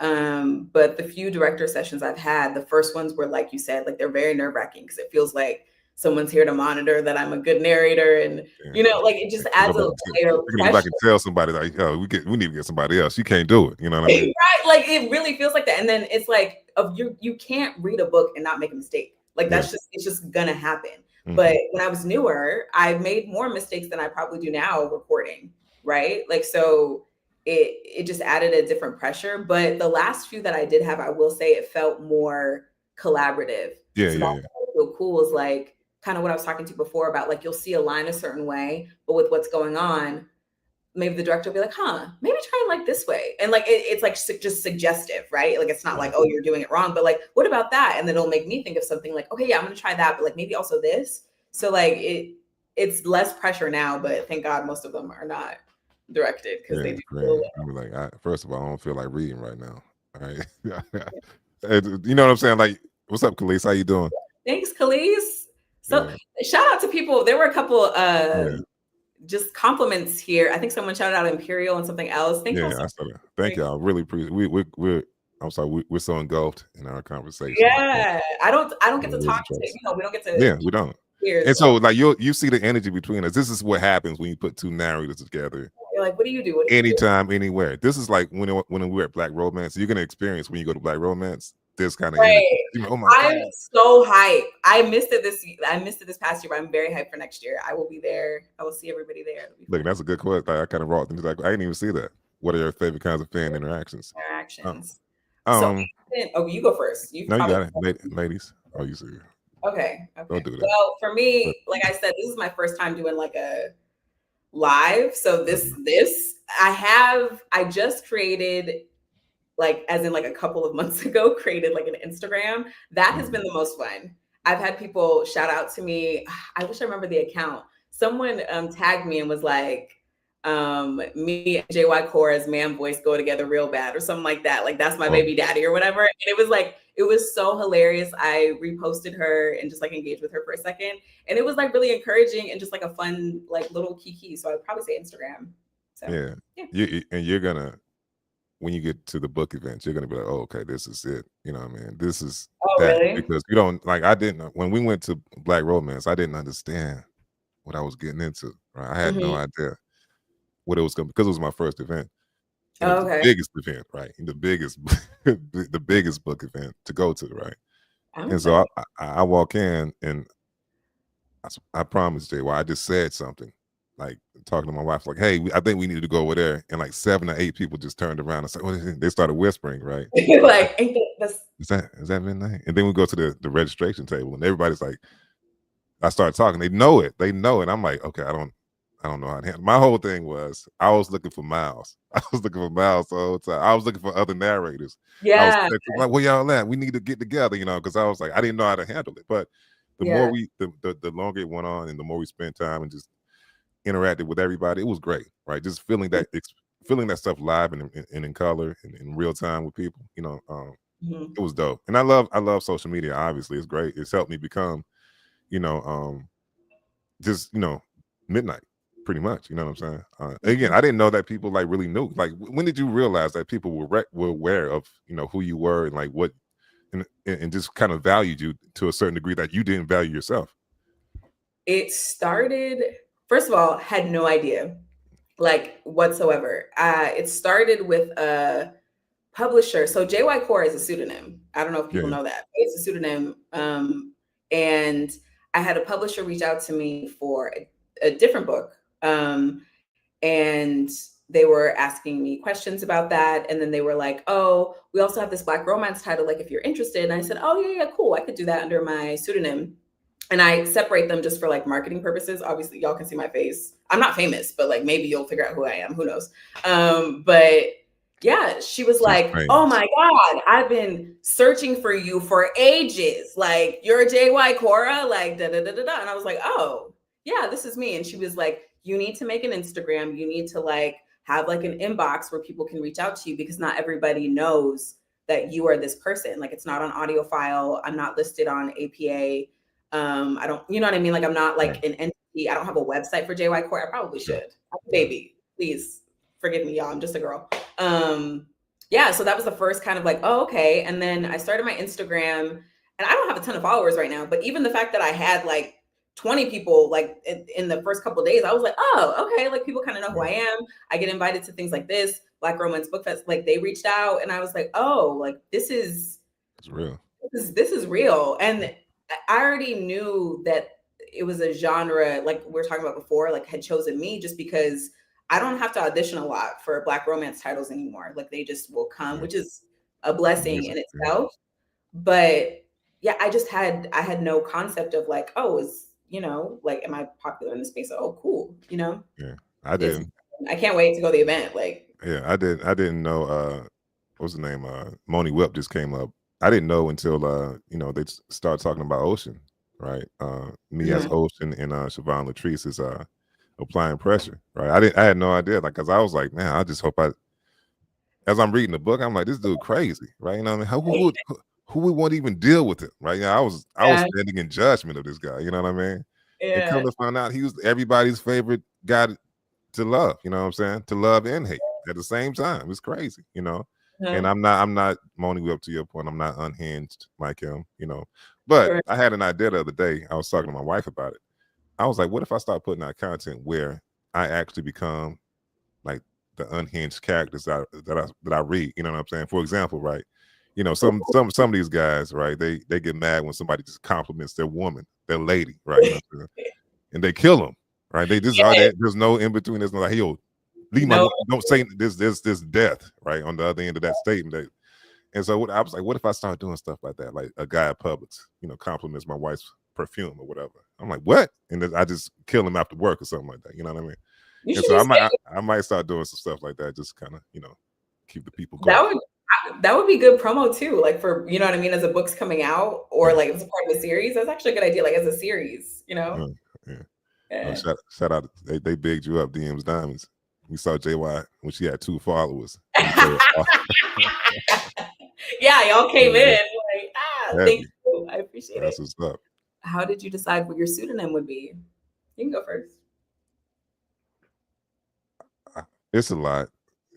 But the few director sessions I've had, the first ones were like you said, like they're very nerve-wracking because it feels like someone's here to monitor that I'm a good narrator. And Yeah. like it just Go adds back a and tell, layer of you're gonna go back pressure. and tell somebody like, "Yo, we need to get somebody else. You can't do it." You know what I mean? Right. Like it really feels like that. And then it's like of you can't read a book and not make a mistake. Like Yeah. it's just gonna happen. But Hmm. when I was newer, I made more mistakes than I probably do now recording, right? Like so it just added a different pressure. But the last few that I did have, I will say it felt more collaborative. Yeah, So yeah, that's yeah. what I feel cool is like kind of what I was talking to before about like you'll see a line a certain way, but with what's going on, maybe the director will be like, maybe try it like this way. And like, it's like just suggestive, right? Like, it's not Yeah. like, oh, you're doing it wrong, but like, what about that? And then it'll make me think of something like, okay, yeah, I'm going to try that, but like maybe also this. So like it's less pressure now, but thank God most of them are not directed because Yeah, they do feel man. I mean, like, first of all, I don't feel like reading right now. All right, and, you know what I'm saying? Like, what's up, Khalees? How you doing? thanks, Khalees. So Yeah, shout out to people. There were a couple yeah, just compliments here. I think someone shouted out Imperial and something else. Thank y'all yeah. so I saw that. Thank much. y'all. Really appreciate. We're. I'm sorry. We're so engulfed in our conversation. Yeah. I don't get to Words talk and to, trust. we don't get to Yeah, we don't. hear. And So so, like, you see the energy between us. This is what happens when you put two narrators together. you're like, what do you do? What do you do? Anytime, anywhere. This is like when we were at Black Romance. You're gonna experience when you go to Black Romance this kind of energy. Right. You know, oh my I'm god. so hyped. I missed it this past year, but I'm very hyped for next year. I will be there. I will see everybody there. It'll be Look, fun. that's a good question. I kind of wrote things like I didn't even see that. What are your favorite kinds of fan interactions? Um, Interactions. So um oh, you go first. You no, you probably got it, ladies. Oh, you see, okay. don't Okay. do that. Well, for But, me, like I said, this is my first time doing like a live. So mhm, I just created like as in like a couple of months ago created like an Instagram. That has mhm. been the most fun. I've had people shout out to me. I wish I remember the account. Someone tagged me and was like, me and JY Cora's man voice go together real bad or something like that. Like that's my Oh, baby daddy or whatever. And it was like, it was so hilarious. I reposted her and just like engaged with her for a second. And it was like really encouraging and just like a fun, like little kiki. So I'd probably say Instagram. So yeah. yeah. And you're gonna when you get to the book events, you're gonna be like, oh, okay, this is it. You know what I mean? This is Oh, that really? because you don't like. I didn't when we went to Black Romance. I didn't understand what I was getting into. Right? I had no Hmm. idea what it was going because it was my first event and it was the Okay. biggest event, right? And the biggest, the biggest book event to go to, right? I'm And so excited. I walk in and I promised Jay, well, I just said something like talking to my wife, like, "Hey, I think we need to go over there." And like 7 or 8 people just turned around and said, "What is it?" They started whispering, right? Like, ain't that's Is that midnight? And then we go to the registration table and everybody's like, I start talking. They know it. They know it. I'm like, okay, I don't know how to handle. My whole thing was I was looking for Miles. I was looking for Miles the whole time. I was looking for other narrators. I was yeah, texting, like, where y'all at? We need to get together, because I was like, I didn't know how to handle it. But the more yeah. the longer it went on, and the more we spent time and just interacted with everybody, it was great, right? Just feeling that stuff live and in color and in real time with people, Mhm. it was dope. And I love social media. Obviously, it's great. It's helped me become, you know, just midnight pretty much, you know what I'm saying. Again, Mhm. I didn't know that people like really knew. Like, when did you realize that people were aware of who you were and like what and just kind of valued you to a certain degree that you didn't value yourself? It started, first of all, had no idea, like whatsoever. It started with a publisher. So JY Kora is a pseudonym. I don't know if Yeah, people yeah. know that. It's a pseudonym. And I had a publisher reach out to me for a different book. And they were asking me questions about that. And then they were like, oh, we also have this Black romance title, like if you're interested. And I said, oh, yeah, cool. I could do that under my pseudonym. And I separate them just for like marketing purposes. Obviously, y'all can see my face. I'm not famous, but like maybe you'll figure out who I am. Who knows? But yeah, she was Just like, oh famous. my God, I've been searching for you for ages. Like, you're JY Cora, like, da da da da da. And I was like, oh, yeah, this is me. And she was like, you need to make an Instagram. You need to like have like an inbox where people can reach out to you because not everybody knows that you are this person. Like, it's not on audio file. I'm not listed on APA. I don't, you know what I mean? Like, I'm not Yeah, like an entity. I don't have a website for JY Core. I probably sure. should. I'm a baby. Please forgive me, y'all. I'm just a girl. Yeah, so that was the first kind of like, oh, okay. And then I started my Instagram, and I don't have a ton of followers right now, but even the fact that I had like 20 people like in the first couple of days, I was like, oh, okay. Like people kind of know who Yeah, I am. I get invited to things like this, Black Romance Book Fest. Like they reached out, and I was like, oh, like it's real. this is real. And I already knew that it was a genre, like we were talking about before, like had chosen me just because I don't have to audition a lot for Black romance titles anymore. Like they just will come, Yeah, which is a blessing amazing. in Yeah, itself. But yeah, I had no concept of like, oh, is like am I popular in the space? Oh, cool. yeah. I It's didn't. I can't wait to go to the event. Like, Yeah, I didn't. I didn't know. What's the name? Moni Whip just came up. I didn't know until they started talking about Ocean, right? Me as mhm. Ocean and Siobhan Latrice is applying pressure, right? I had no idea, like, cause I was like, man, I just hope as I'm reading the book, I'm like, this dude crazy, right? You know what I mean? Who would want to even deal with it, right? Yeah, I was Yeah, standing in judgment of this guy, you know what I mean? And come yeah, to find out, he was everybody's favorite guy to love, you know what I'm saying? To love and hate at the same time. It's crazy, you know. And uh-huh. I'm not moaning up to your point. I'm not unhinged like him, you know. But Sure. I had an idea the other day. I was talking to my wife about it. I was like, what if I start putting out content where I actually become like the unhinged characters that I read. You know what I'm saying? For example, right? You know, some of these guys, right? They get mad when somebody just compliments their woman, their lady, right? You know what I'm saying? And they kill them, right? They just are Yeah, that there's no in between. There's no like, yo, leave my no, don't say this death, right? On the other end of that statement. And so I was like, what if I start doing stuff like that? Like a guy at Publix, compliments my wife's perfume or whatever. I'm like, what? And then I just kill him after work or something like that. You know what I mean? you And should so be I might scared. I, I might start doing some stuff like that, just kind of keep the people That going. would that would be good promo too, like for you know what I mean, as a book's coming out or Yeah, like it's a part of a series. That's actually a good idea, like as a series. yeah, yeah. Yeah. Shout out, they bigged you up, DM's Diamonds. We saw JY when she had 2 followers. And we told her, Yeah, y'all came in yeah, like, thank heavy. you. I appreciate That's it. what's up. How did you decide what your pseudonym would be? You can go first. It's a lot.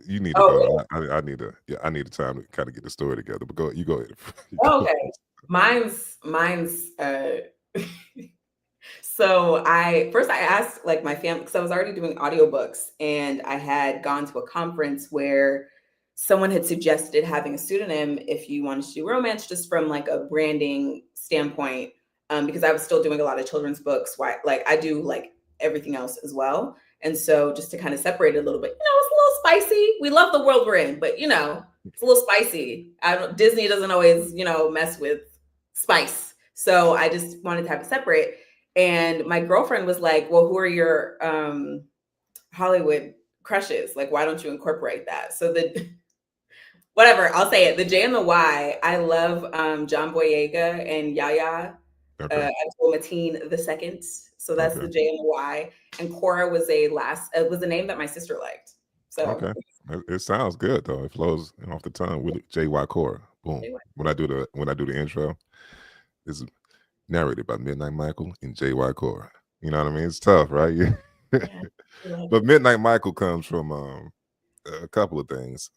You need to Oh, go. really? I need to. Yeah, I need the time to kind of get the story together. But go. You go ahead. You Oh, go okay. first. Mine's so I asked like my family because I was already doing audiobooks and I had gone to a conference where someone had suggested having a pseudonym if you wanted to do romance just from like a branding standpoint, because I was still doing a lot of children's books. Why like I do like everything else as well. And so just to kind of separate it a little bit, it's a little spicy. We love the world we're in, but it's a little spicy. Disney doesn't always, mess with spice. So I just wanted to have it separate. And my girlfriend was like, well, who are your Hollywood crushes? Like, why don't you incorporate that? So whatever, I'll say it. The J and the Y, I love John Boyega and Yaya Okay. Abdul Mateen the second. So that's Okay. the J and the Y. And Cora was a name that my sister liked. So Okay. It sounds good though. It flows off the tongue with JY Cora. Boom. When I do the intro, it's narrated by Midnight Michael and JY Cora. You know what I mean? It's tough, right? Yeah. yeah, I love But it. Midnight Michael comes from a couple of things.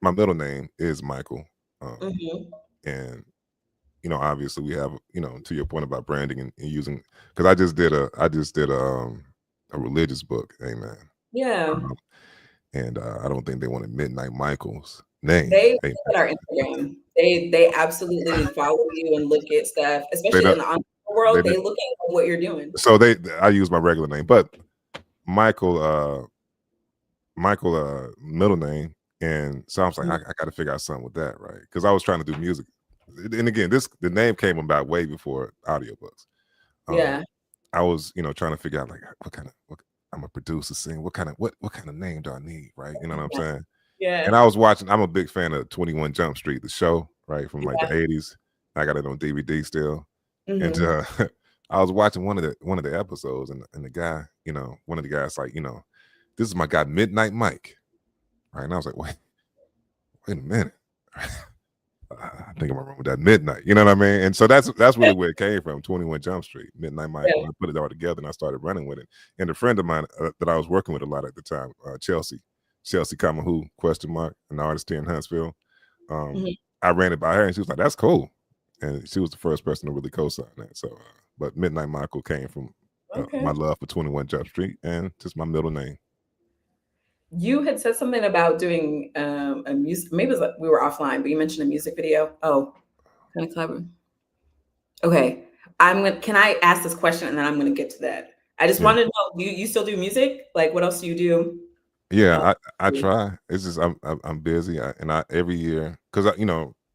My middle name is Michael. Um, Mhm. and obviously we have, to your point about branding and using, because I just did a religious book, amen. Yeah. Um, and I don't think they wanted Midnight Michael's name. They look at our Instagram. They absolutely follow you and look at stuff, They especially don't. in the entrepreneur They world. They did. look at what you're doing. So I use my regular name, but Michael middle name, and so I was like, I got to figure out something with that, right? Because I was trying to do music, and again, the name came about way before audiobooks. Yeah. I was, trying to figure out like what I'm a producer, sing, what kind of name do I need, right? You know what I'm saying? Yeah. And I was watching. I'm a big fan of 21 Jump Street, the show, right, from like Yeah. the '80s. I got it on DVD still, and Mhm. I was watching one of the episodes, and the guy, one of the guys like, this is my guy Midnight Mike, right? And I was like, wait a minute. I think I'm gonna run with that Midnight. You know what I mean? And so that's really where it came from. 21 Jump Street, Midnight Michael. Yeah. I put it all together and I started running with it. And a friend of mine that I was working with a lot at the time, Chelsea Kamahu, an artist here in Huntsville. Mhm. I ran it by her and she was like, "That's cool." And she was the first person to really co-sign that. So, but Midnight Michael came from Okay. my love for 21 Jump Street and just my middle name. You had said something about doing a music. Maybe it was like we were offline, but you mentioned a music video. Oh, kind of clever. Okay, Can I ask this question and then I'm gonna get to that. I just Yeah. wanted to know, do you still do music? Like, what else do you do? Yeah, I try. It's just I'm busy, and I every year because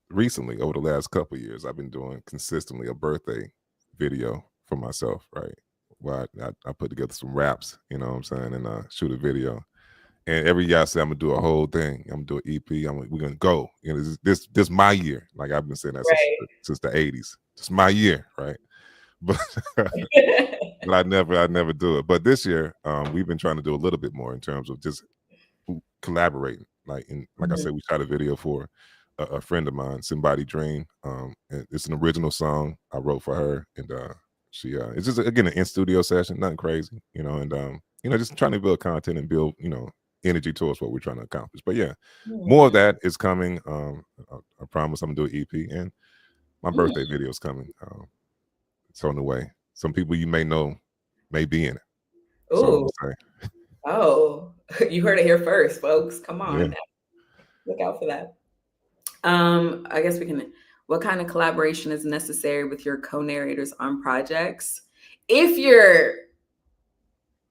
recently over the last couple of years I've been doing consistently a birthday video for myself, right? Where I put together some raps, you know what I'm saying, and shoot a video. And every year I say I'm gonna do a whole thing. I'm gonna do an EP. We're gonna go. This my year. Like I've been saying that since the '80s. It's my year, right? But but I never do it. But this year, we've been trying to do a little bit more in terms of just collaborating. Like I said, we shot a video for a friend of mine, Somebody Dream. And it's an original song I wrote for her, and she it's just again an in studio session, nothing crazy, and just trying to build content and build energy towards what we're trying to accomplish. But yeah, more of that is coming. I promise I'm gonna do an EP, and my birthday video is coming. It's on the way. Some people you may know may be in it. That's all I'm Ooh. gonna say. Oh, you heard it here first, folks. Come on. Yeah. Look out for that. I guess we can. What kind of collaboration is necessary with your co-narrators on projects? If you're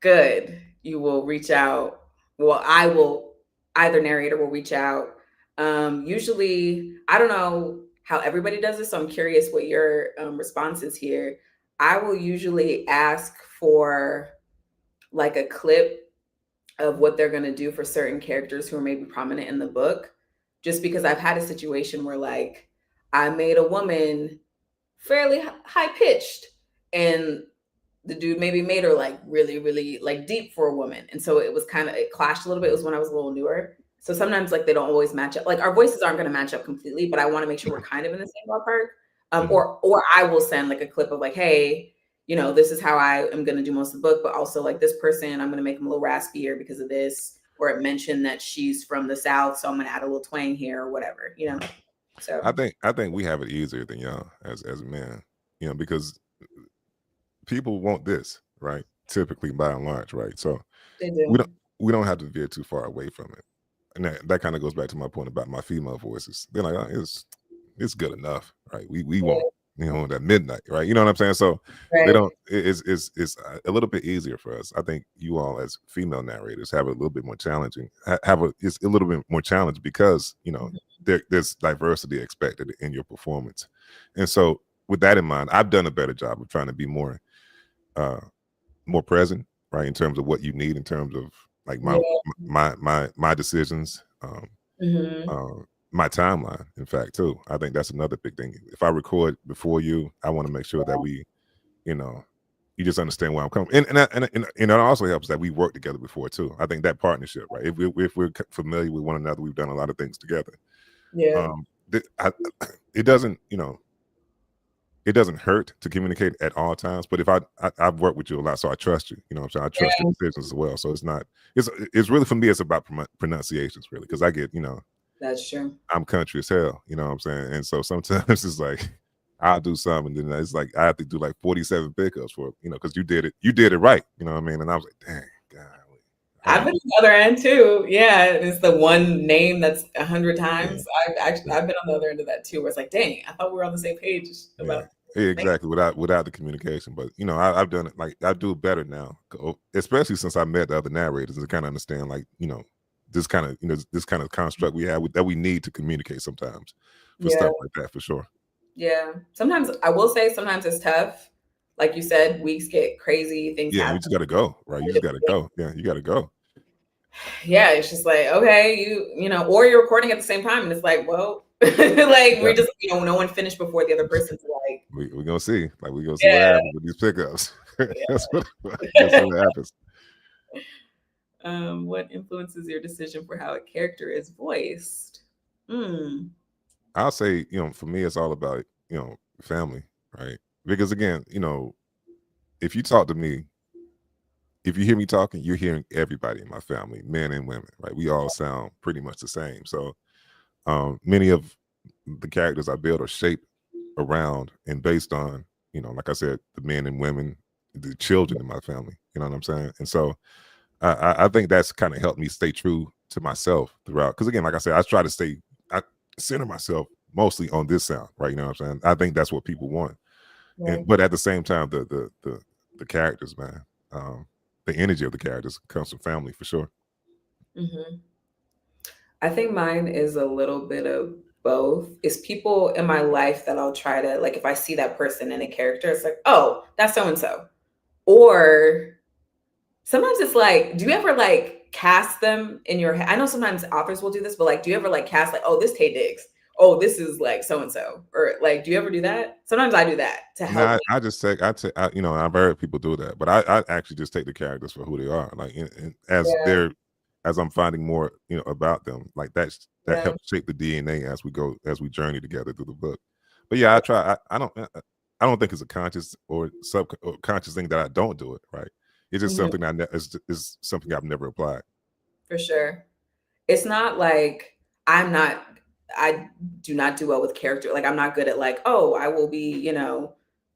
good, you will reach out. Well, I will, either narrator will reach out. Usually, I don't know how everybody does this, so I'm curious what your response is here. I will usually ask for like a clip of what they're going to do for certain characters who are maybe prominent in the book, just because I've had a situation where like I made a woman fairly high pitched and the dude maybe made her like really, really like deep for a woman. And so it clashed a little bit. It was when I was a little newer. So sometimes like they don't always match up. Like our voices aren't going to match up completely, but I want to make sure we're kind of in the same ballpark. Or I will send like a clip of like, hey, this is how I am going to do most of the book, but also like this person, I'm going to make them a little raspier because of this, or it mentioned that she's from the South. So I'm going to add a little twang here or whatever, So I think we have it easier than y'all as men, because people want this, right? Typically, by and large, right? So they do. we don't have to veer too far away from it, and that kind of goes back to my point about my female voices. They're like, oh, it's good enough, right? We want that midnight, right? You know what I'm saying? So they don't. It's a little bit easier for us. I think you all as female narrators have it a little bit more challenging. It's a little bit more challenged because there's diversity expected in your performance, and so with that in mind, I've done a better job of trying to be more present, right, in terms of what you need, in terms of like my decisions, my timeline. In fact, too, I think that's another big thing. If I record before you, I want to make sure that we, you just understand where I'm coming. And it also helps that we work together before too. I think that partnership, right? If we're familiar with one another, we've done a lot of things together. Yeah. It doesn't, it doesn't hurt to communicate at all times. But if I've worked with you a lot, so I trust you. You know what I'm saying? I trust your decisions as well. So it's really, for me, it's about pronunciations, really, because I get, that's true. I'm country as hell, you know what I'm saying? And so sometimes it's like I'll do something, and then it's like I have to do like 47 pickups for, because you did it right, you know what I mean? And I was like, dang, God. I've been on the other end too. Yeah, it's the one name that's 100 Yeah, times. I've been on the other end of that too, where it's like, dang, I thought we were on the same page yeah, about yeah, this name. exactly. Without the communication, but I've done it. Like I do better now, especially since I met the other narrators and kind of understand, like this kind of this kind of construct we have that we need to communicate sometimes for Yeah, stuff like that for sure. yeah. Sometimes I will say sometimes it's tough. Like you said, weeks get crazy, things Yeah, you happen. just got to go, right? You just got to go. Yeah, you got to go. Yeah, it's just like, okay, or you're recording at the same time, and it's like, well, like Yeah, we're just, no one finished before the other person's like, we're gonna see. Like we're gonna see what yeah, happens with these pickups. That's what we're gonna see yeah. what happens. What influences your decision for how a character is voiced? Hmm. I'll say, for me, it's all about family, right? Because again, if you talk to me, if you hear me talking, you're hearing everybody in my family, men and women, right? We all sound pretty much the same. So many of the characters I build are shaped around and based on, like I said, the men and women, the children in my family. You know what I'm saying? And so I think that's kind of helped me stay true to myself throughout. Because again, like I said, I center myself mostly on this sound, right? You know what I'm saying? I think that's what people want. Right. But at the same time, the characters, man, um, the energy of the characters comes from family for sure. Hmm. I think mine is a little bit of both. It's people in my life that I'll try to, like, if I see that person in a character, it's like, oh, that's so and so. Or sometimes it's like, do you ever like cast them in your head? I know sometimes authors will do this, but like, do you ever like cast like, oh, this Tay Diggs? Oh, this is like so and so, or like, do you ever do that? Sometimes I do that to help Now me. I just take I take I've heard people do that, but I actually just take the characters for who they are. Like Yeah, as I'm finding more about them, like that yeah, helps shape the DNA as we journey together through the book. But yeah, I try. I don't think it's a conscious or subconscious thing that I don't do it. Right? It's just hmm something is something I've never applied. for sure. It's not like I'm not. I do not do well with character. Like I'm not good at like, oh, I will be.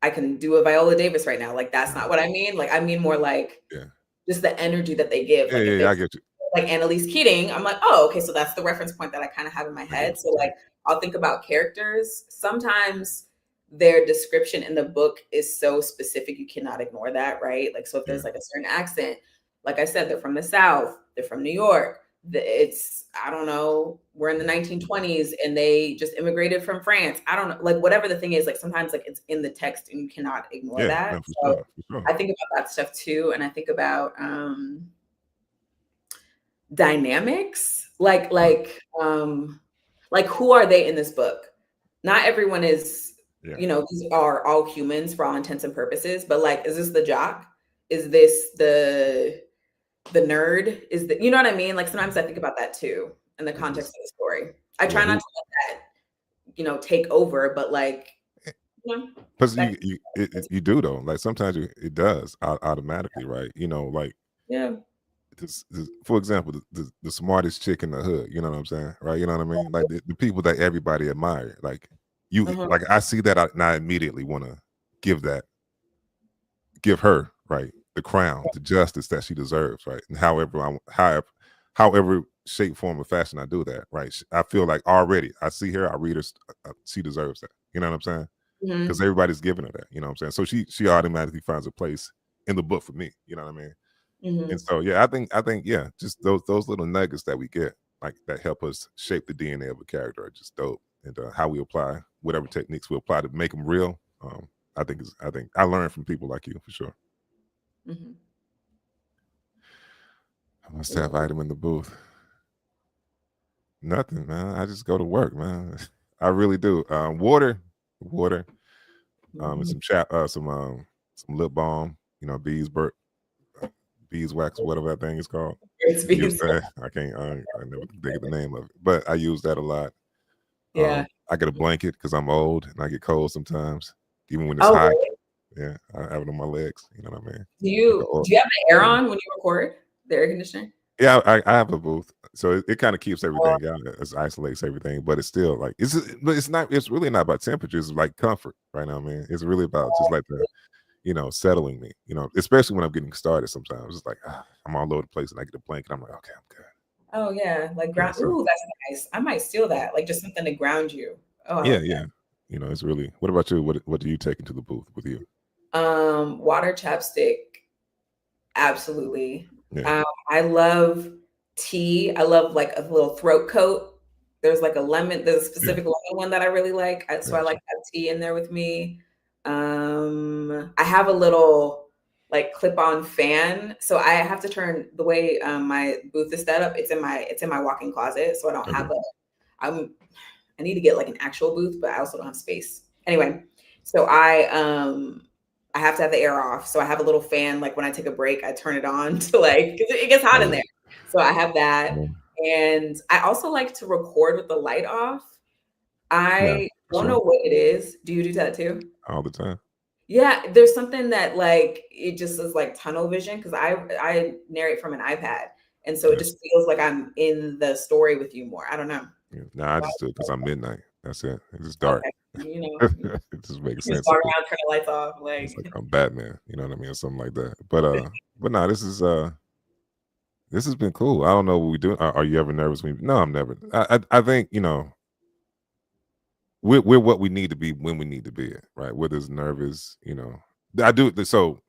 I can do a Viola Davis right now. Like that's not what I mean. Like I mean more like Yeah, just the energy that they give. yeah, Like yeah, if yeah. they're I get you. like Annalise Keating, I'm like, oh, okay, so that's the reference point that I kind of have in my I get head. what So you're like I'll think about characters. Sometimes their description in the book is so specific you cannot ignore that, right? Like so if saying. there's like a certain accent, like I said, they're from the South, they're from New York. It's I don't know, we're in the 1920s and they just immigrated from France. I don't know, like whatever the thing is, like sometimes like it's in the text and you cannot ignore Yeah, yeah, that. no, for So sure, for sure. I think about that stuff too. And I think about dynamics Uh, like who are they in this book? Not everyone is, yeah, these are all humans for all intents and purposes, but like is this the jock? Is this the nerd? Is the, you know what I mean? Like sometimes I think about that too in the is context this of the story. I yeah try not who to let that take over, but like you know because that you do though, like sometimes it does automatically, right? Like yeah. for example, the smartest chick in the hood, you know what I'm saying, right? You know what I mean? Like the people that everybody admire, like Uh-huh. like I see that and I immediately want to give that give her right the crown, the justice that she deserves, right? And however shape, form, or fashion I do that, right? I feel like already I see her, I read her, she deserves that. You know what I'm saying? Because Mhm. everybody's giving her that. You know what I'm saying? So she automatically finds a place in the book for me. You know what I mean? And Mhm. so yeah, I think yeah, just those little nuggets that we get like that help us shape the DNA of a character are just dope. And how we apply whatever techniques we apply to make them real. I think I learned from people like you for sure. Mhm. I must Yeah. have item in the booth. Nothing, man. I just go to work, man. I really do. Water, and Mhm. some lip balm. Beeswax, whatever that thing is called. It's I use being that. I never can think of the name of it, but I use that a lot. yeah. I get a blanket because I'm old and I get cold sometimes, even when it's Oh, hot. really? Yeah, I have it on my legs. You know what I mean? Do Like a, you oil- do you have the air yeah. on when you record? The air conditioner? Yeah, I have a booth, so it kind of keeps Oh, everything out. It isolates everything, but it's still like but it's not. It's really not about temperature. It's like comfort, right now, man. It's really about just like the settling me. Especially when I'm getting started. Sometimes it's like I'm all over the place, and I get a blanket. I'm like, okay, I'm good. Oh yeah, like Yeah, ground. so Ooh, that's nice. I might steal that. Like just something to ground you. Oh, I yeah, like that. yeah. It's really. What about you? What do you take into the booth with you? Water, chapstick, absolutely. Yeah, I love tea. I love like a little throat coat. There's a yeah, specific lemon one that I really like. So I like gotcha. to have tea in there with me. I have a little like clip-on fan. So I have to turn the way my booth is set up. It's in my walk-in closet. So I don't Okay, have I'm I need to get like an actual booth, but I also don't have space. Anyway, so I have to have the air off. So I have a little fan. Like when I take a break, I turn it on to like because it gets hot in there. So I have that, yeah, and I also like to record with the light off. yeah, I for don't know sure, what it is. Do you do that too? all the time. Yeah, there's something that like it just is like tunnel vision because I narrate from an iPad, and so it Yeah, just feels like I'm in the story with you more. I don't know. yeah. Nah, I just do it because I'm midnight. That's it. It's just dark. Okay, you know, It just makes you just sense. walk around, turn the lights off, It's like like I'm Batman. You know what I mean, or something like that. But nah, this has been cool. I don't know what we do. Are you ever nervous? No, I'm never. I think we're what we need to be when we need to be it, right? Whether it's nervous, I do. So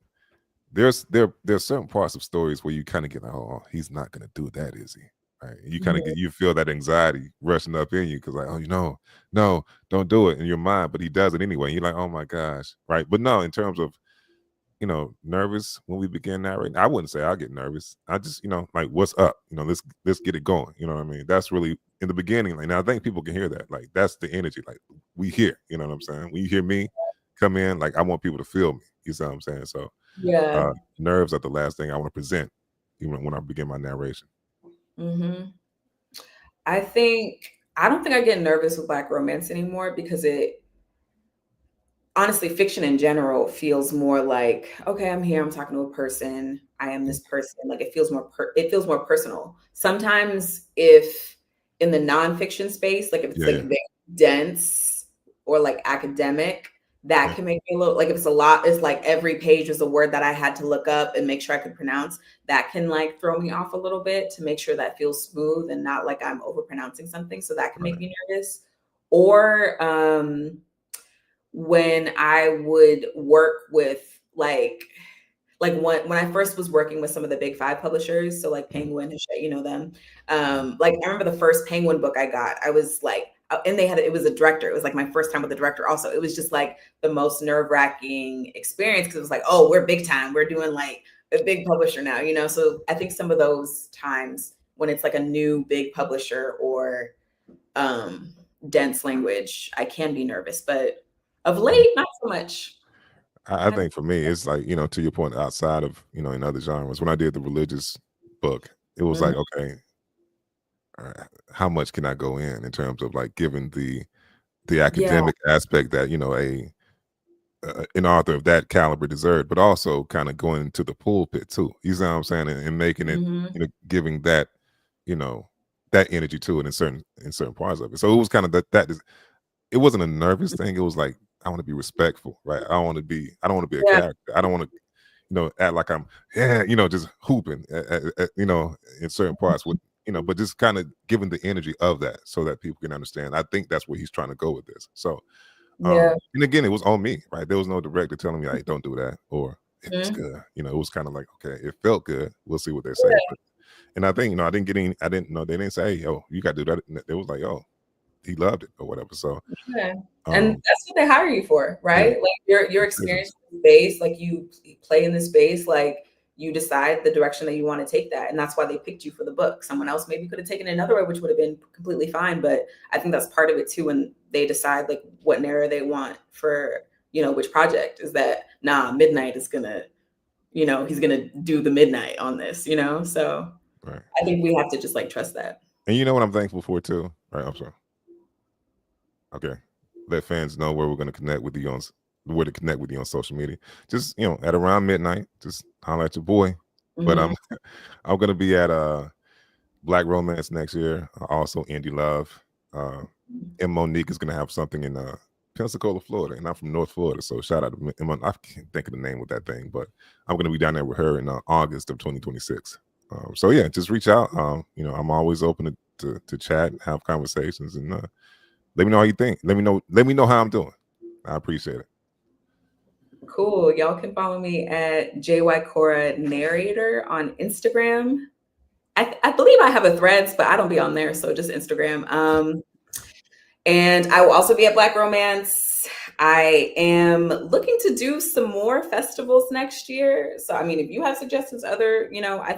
there's certain parts of stories where you kind of get like, oh, he's not gonna do that, is he? Right? You kind of mhm, you feel that anxiety rushing up in you because like, oh, no, don't do it in your mind, but he does it anyway. And you're like, oh my gosh, right? But no, in terms of nervous when we begin narrating. I wouldn't say I get nervous. I just, like, what's up? Let's get it going. You know what I mean? That's really in the beginning. Like, now I think people can hear that. Like, that's the energy. Like, we hear. You know what I'm saying? When you hear me come in, like, I want people to feel me. You see what I'm saying? So, yeah, nerves are the last thing I want to present, even when I begin my narration. mhm. I don't think I get nervous with Black romance anymore because it honestly, fiction in general feels more like, okay, I'm here, I'm talking to a person, I am Yeah, this person. Like it feels more personal. Sometimes if in the nonfiction space, like if it's yeah, like yeah, very dense or like academic, that yeah. can make me a little like if it's a lot, it's like every page is a word that I had to look up and make sure I could pronounce. That can like throw me off a little bit to make sure that feels smooth and not like I'm overpronouncing something. So that can make Right. me nervous. Or when I would work with like when I first was working with some of the big five publishers, so like Mhm. Penguin and shit, you know them. Like I remember the first Penguin book I got, I was like, and it was a director. It was like my first time with a director. Also, it was just like the most nerve wracking experience because it was like, oh, we're big time. We're doing like a big publisher now, you know. So I think some of those times when it's like a new big publisher or um, dense language, I can be nervous, but of Yeah. late, not so much. I Have think for me, it's like, to your point, outside of, in other genres, when I did the religious book, it was mhm, like, okay, how much can I go in terms of like giving the yeah, academic aspect that a an author of that caliber deserved, but also kind of going into the pulpit too. You see what I'm saying, and making it, mhm, giving that, you know, that energy to it in certain parts of it. So it was kind of it wasn't a nervous thing. It was like I want to be respectful, right? I don't want to be a yeah, character. I don't want to act like I'm, yeah, just hooping, in certain parts with, but just kind of giving the energy of that so that people can understand. I think that's where he's trying to go with this. So, yeah, and again, it was on me, right? There was no director telling me, "Hey, don't do that," or "It's mhm, good." It was kind of like, okay, it felt good. We'll see what they say. And I think, I didn't get any. I didn't know they didn't say, "Hey, yo, you got to do that." It was like, "Oh, he loved it," or whatever. So, yeah, and um, that's what they hire you for, yeah, right? Like your it's experience business, in the space, like you play in this space, like you decide the direction that you want to take that, and that's why they picked you for the book. Someone else maybe could have taken it another way, which would have been completely fine. But I think that's part of it too when they decide like what narrative they want for which project is that. Nah, Midnight is gonna he's gonna do the midnight on this. So right? I think we have to just like trust that. And you know what I'm thankful for too, right? I'm sorry. Okay. Let fans know where we're going to connect with you where to connect with you on social media. Just, at around midnight, just holler at your boy. But Mhm. I'm gonna be at Black Romance next year. Also Indie Love. Uh and Monique is gonna have something in Pensacola, Florida, and I'm from North Florida. So shout out to I can't think of the name of that thing, but I'm going to be down there with her in August of 2026. So yeah, just reach out. I'm always open to chat, and have conversations, and let me know how you think. Let me know how I'm doing. I appreciate it. Cool. Y'all can follow me at JY Kora Narrator on Instagram. I believe I have a Threads, but I don't be on there, so just Instagram. And I will also be at Black Romance. I am looking to do some more festivals next year. So, I mean, if you have suggestions, I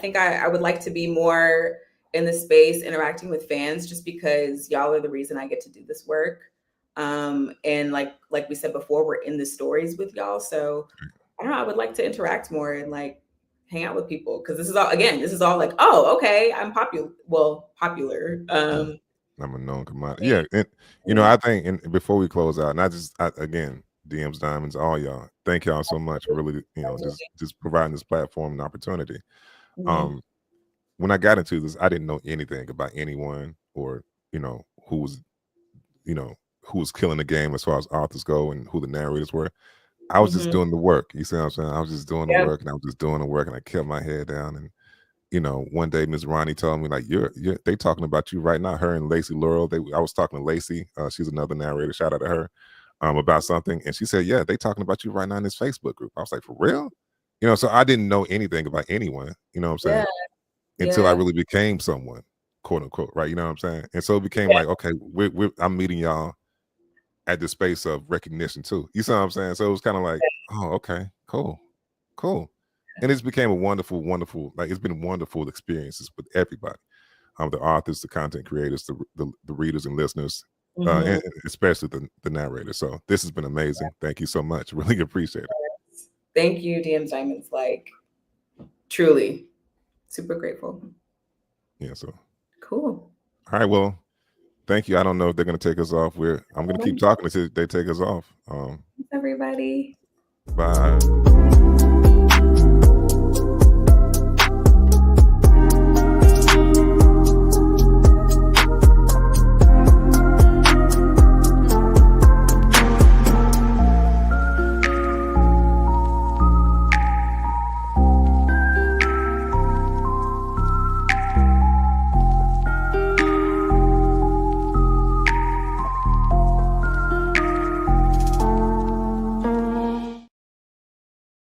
think I would like to be more in the space interacting with fans, just because y'all are the reason I get to do this work. And like we said before, we're in the stories with y'all. So I don't know, I would like to interact more and like hang out with people, because this is all like, oh, okay, I'm popular. I'm a known commodity. Yeah, and I think, and before we close out, and again, DMs, Diamonds, all y'all, thank y'all so much for really, just providing this platform and opportunity. Mhm. When I got into this, I didn't know anything about anyone, or who was who was killing the game as far as authors go, and who the narrators were. I was just Mhm. doing the work. You see what I'm saying? I was just doing the Yep. work, and I was just doing the work, and I kept my head down. And one day Miss Ronnie told me, like, you're they talking about you right now. Her and Lacey Laurel. I was talking to Lacey. She's another narrator. Shout out to her. About something, and she said, yeah, they talking about you right now in this Facebook group. I was like, for real? So I didn't know anything about anyone. You know what I'm saying? Yeah. Until I Yeah. really became someone, quote unquote, right? You know what I'm saying? And so it became Yeah. like, okay, I'm meeting y'all at the space of recognition too. You see what I'm saying? So it was kind of like, oh, okay, cool. And it's became a wonderful, wonderful, like, it's been wonderful experiences with everybody. The authors, the content creators, the readers and listeners, Mhm. and especially the narrators. So this has been amazing. Thank you so much. Really appreciate it. Thank you, DM Diamonds. Like, truly, super grateful. Yeah. So, Cool. all right. Well, thank you. I don't know if they're going to take us off. I'm going to keep talking until they take us off. Thanks, everybody. Bye.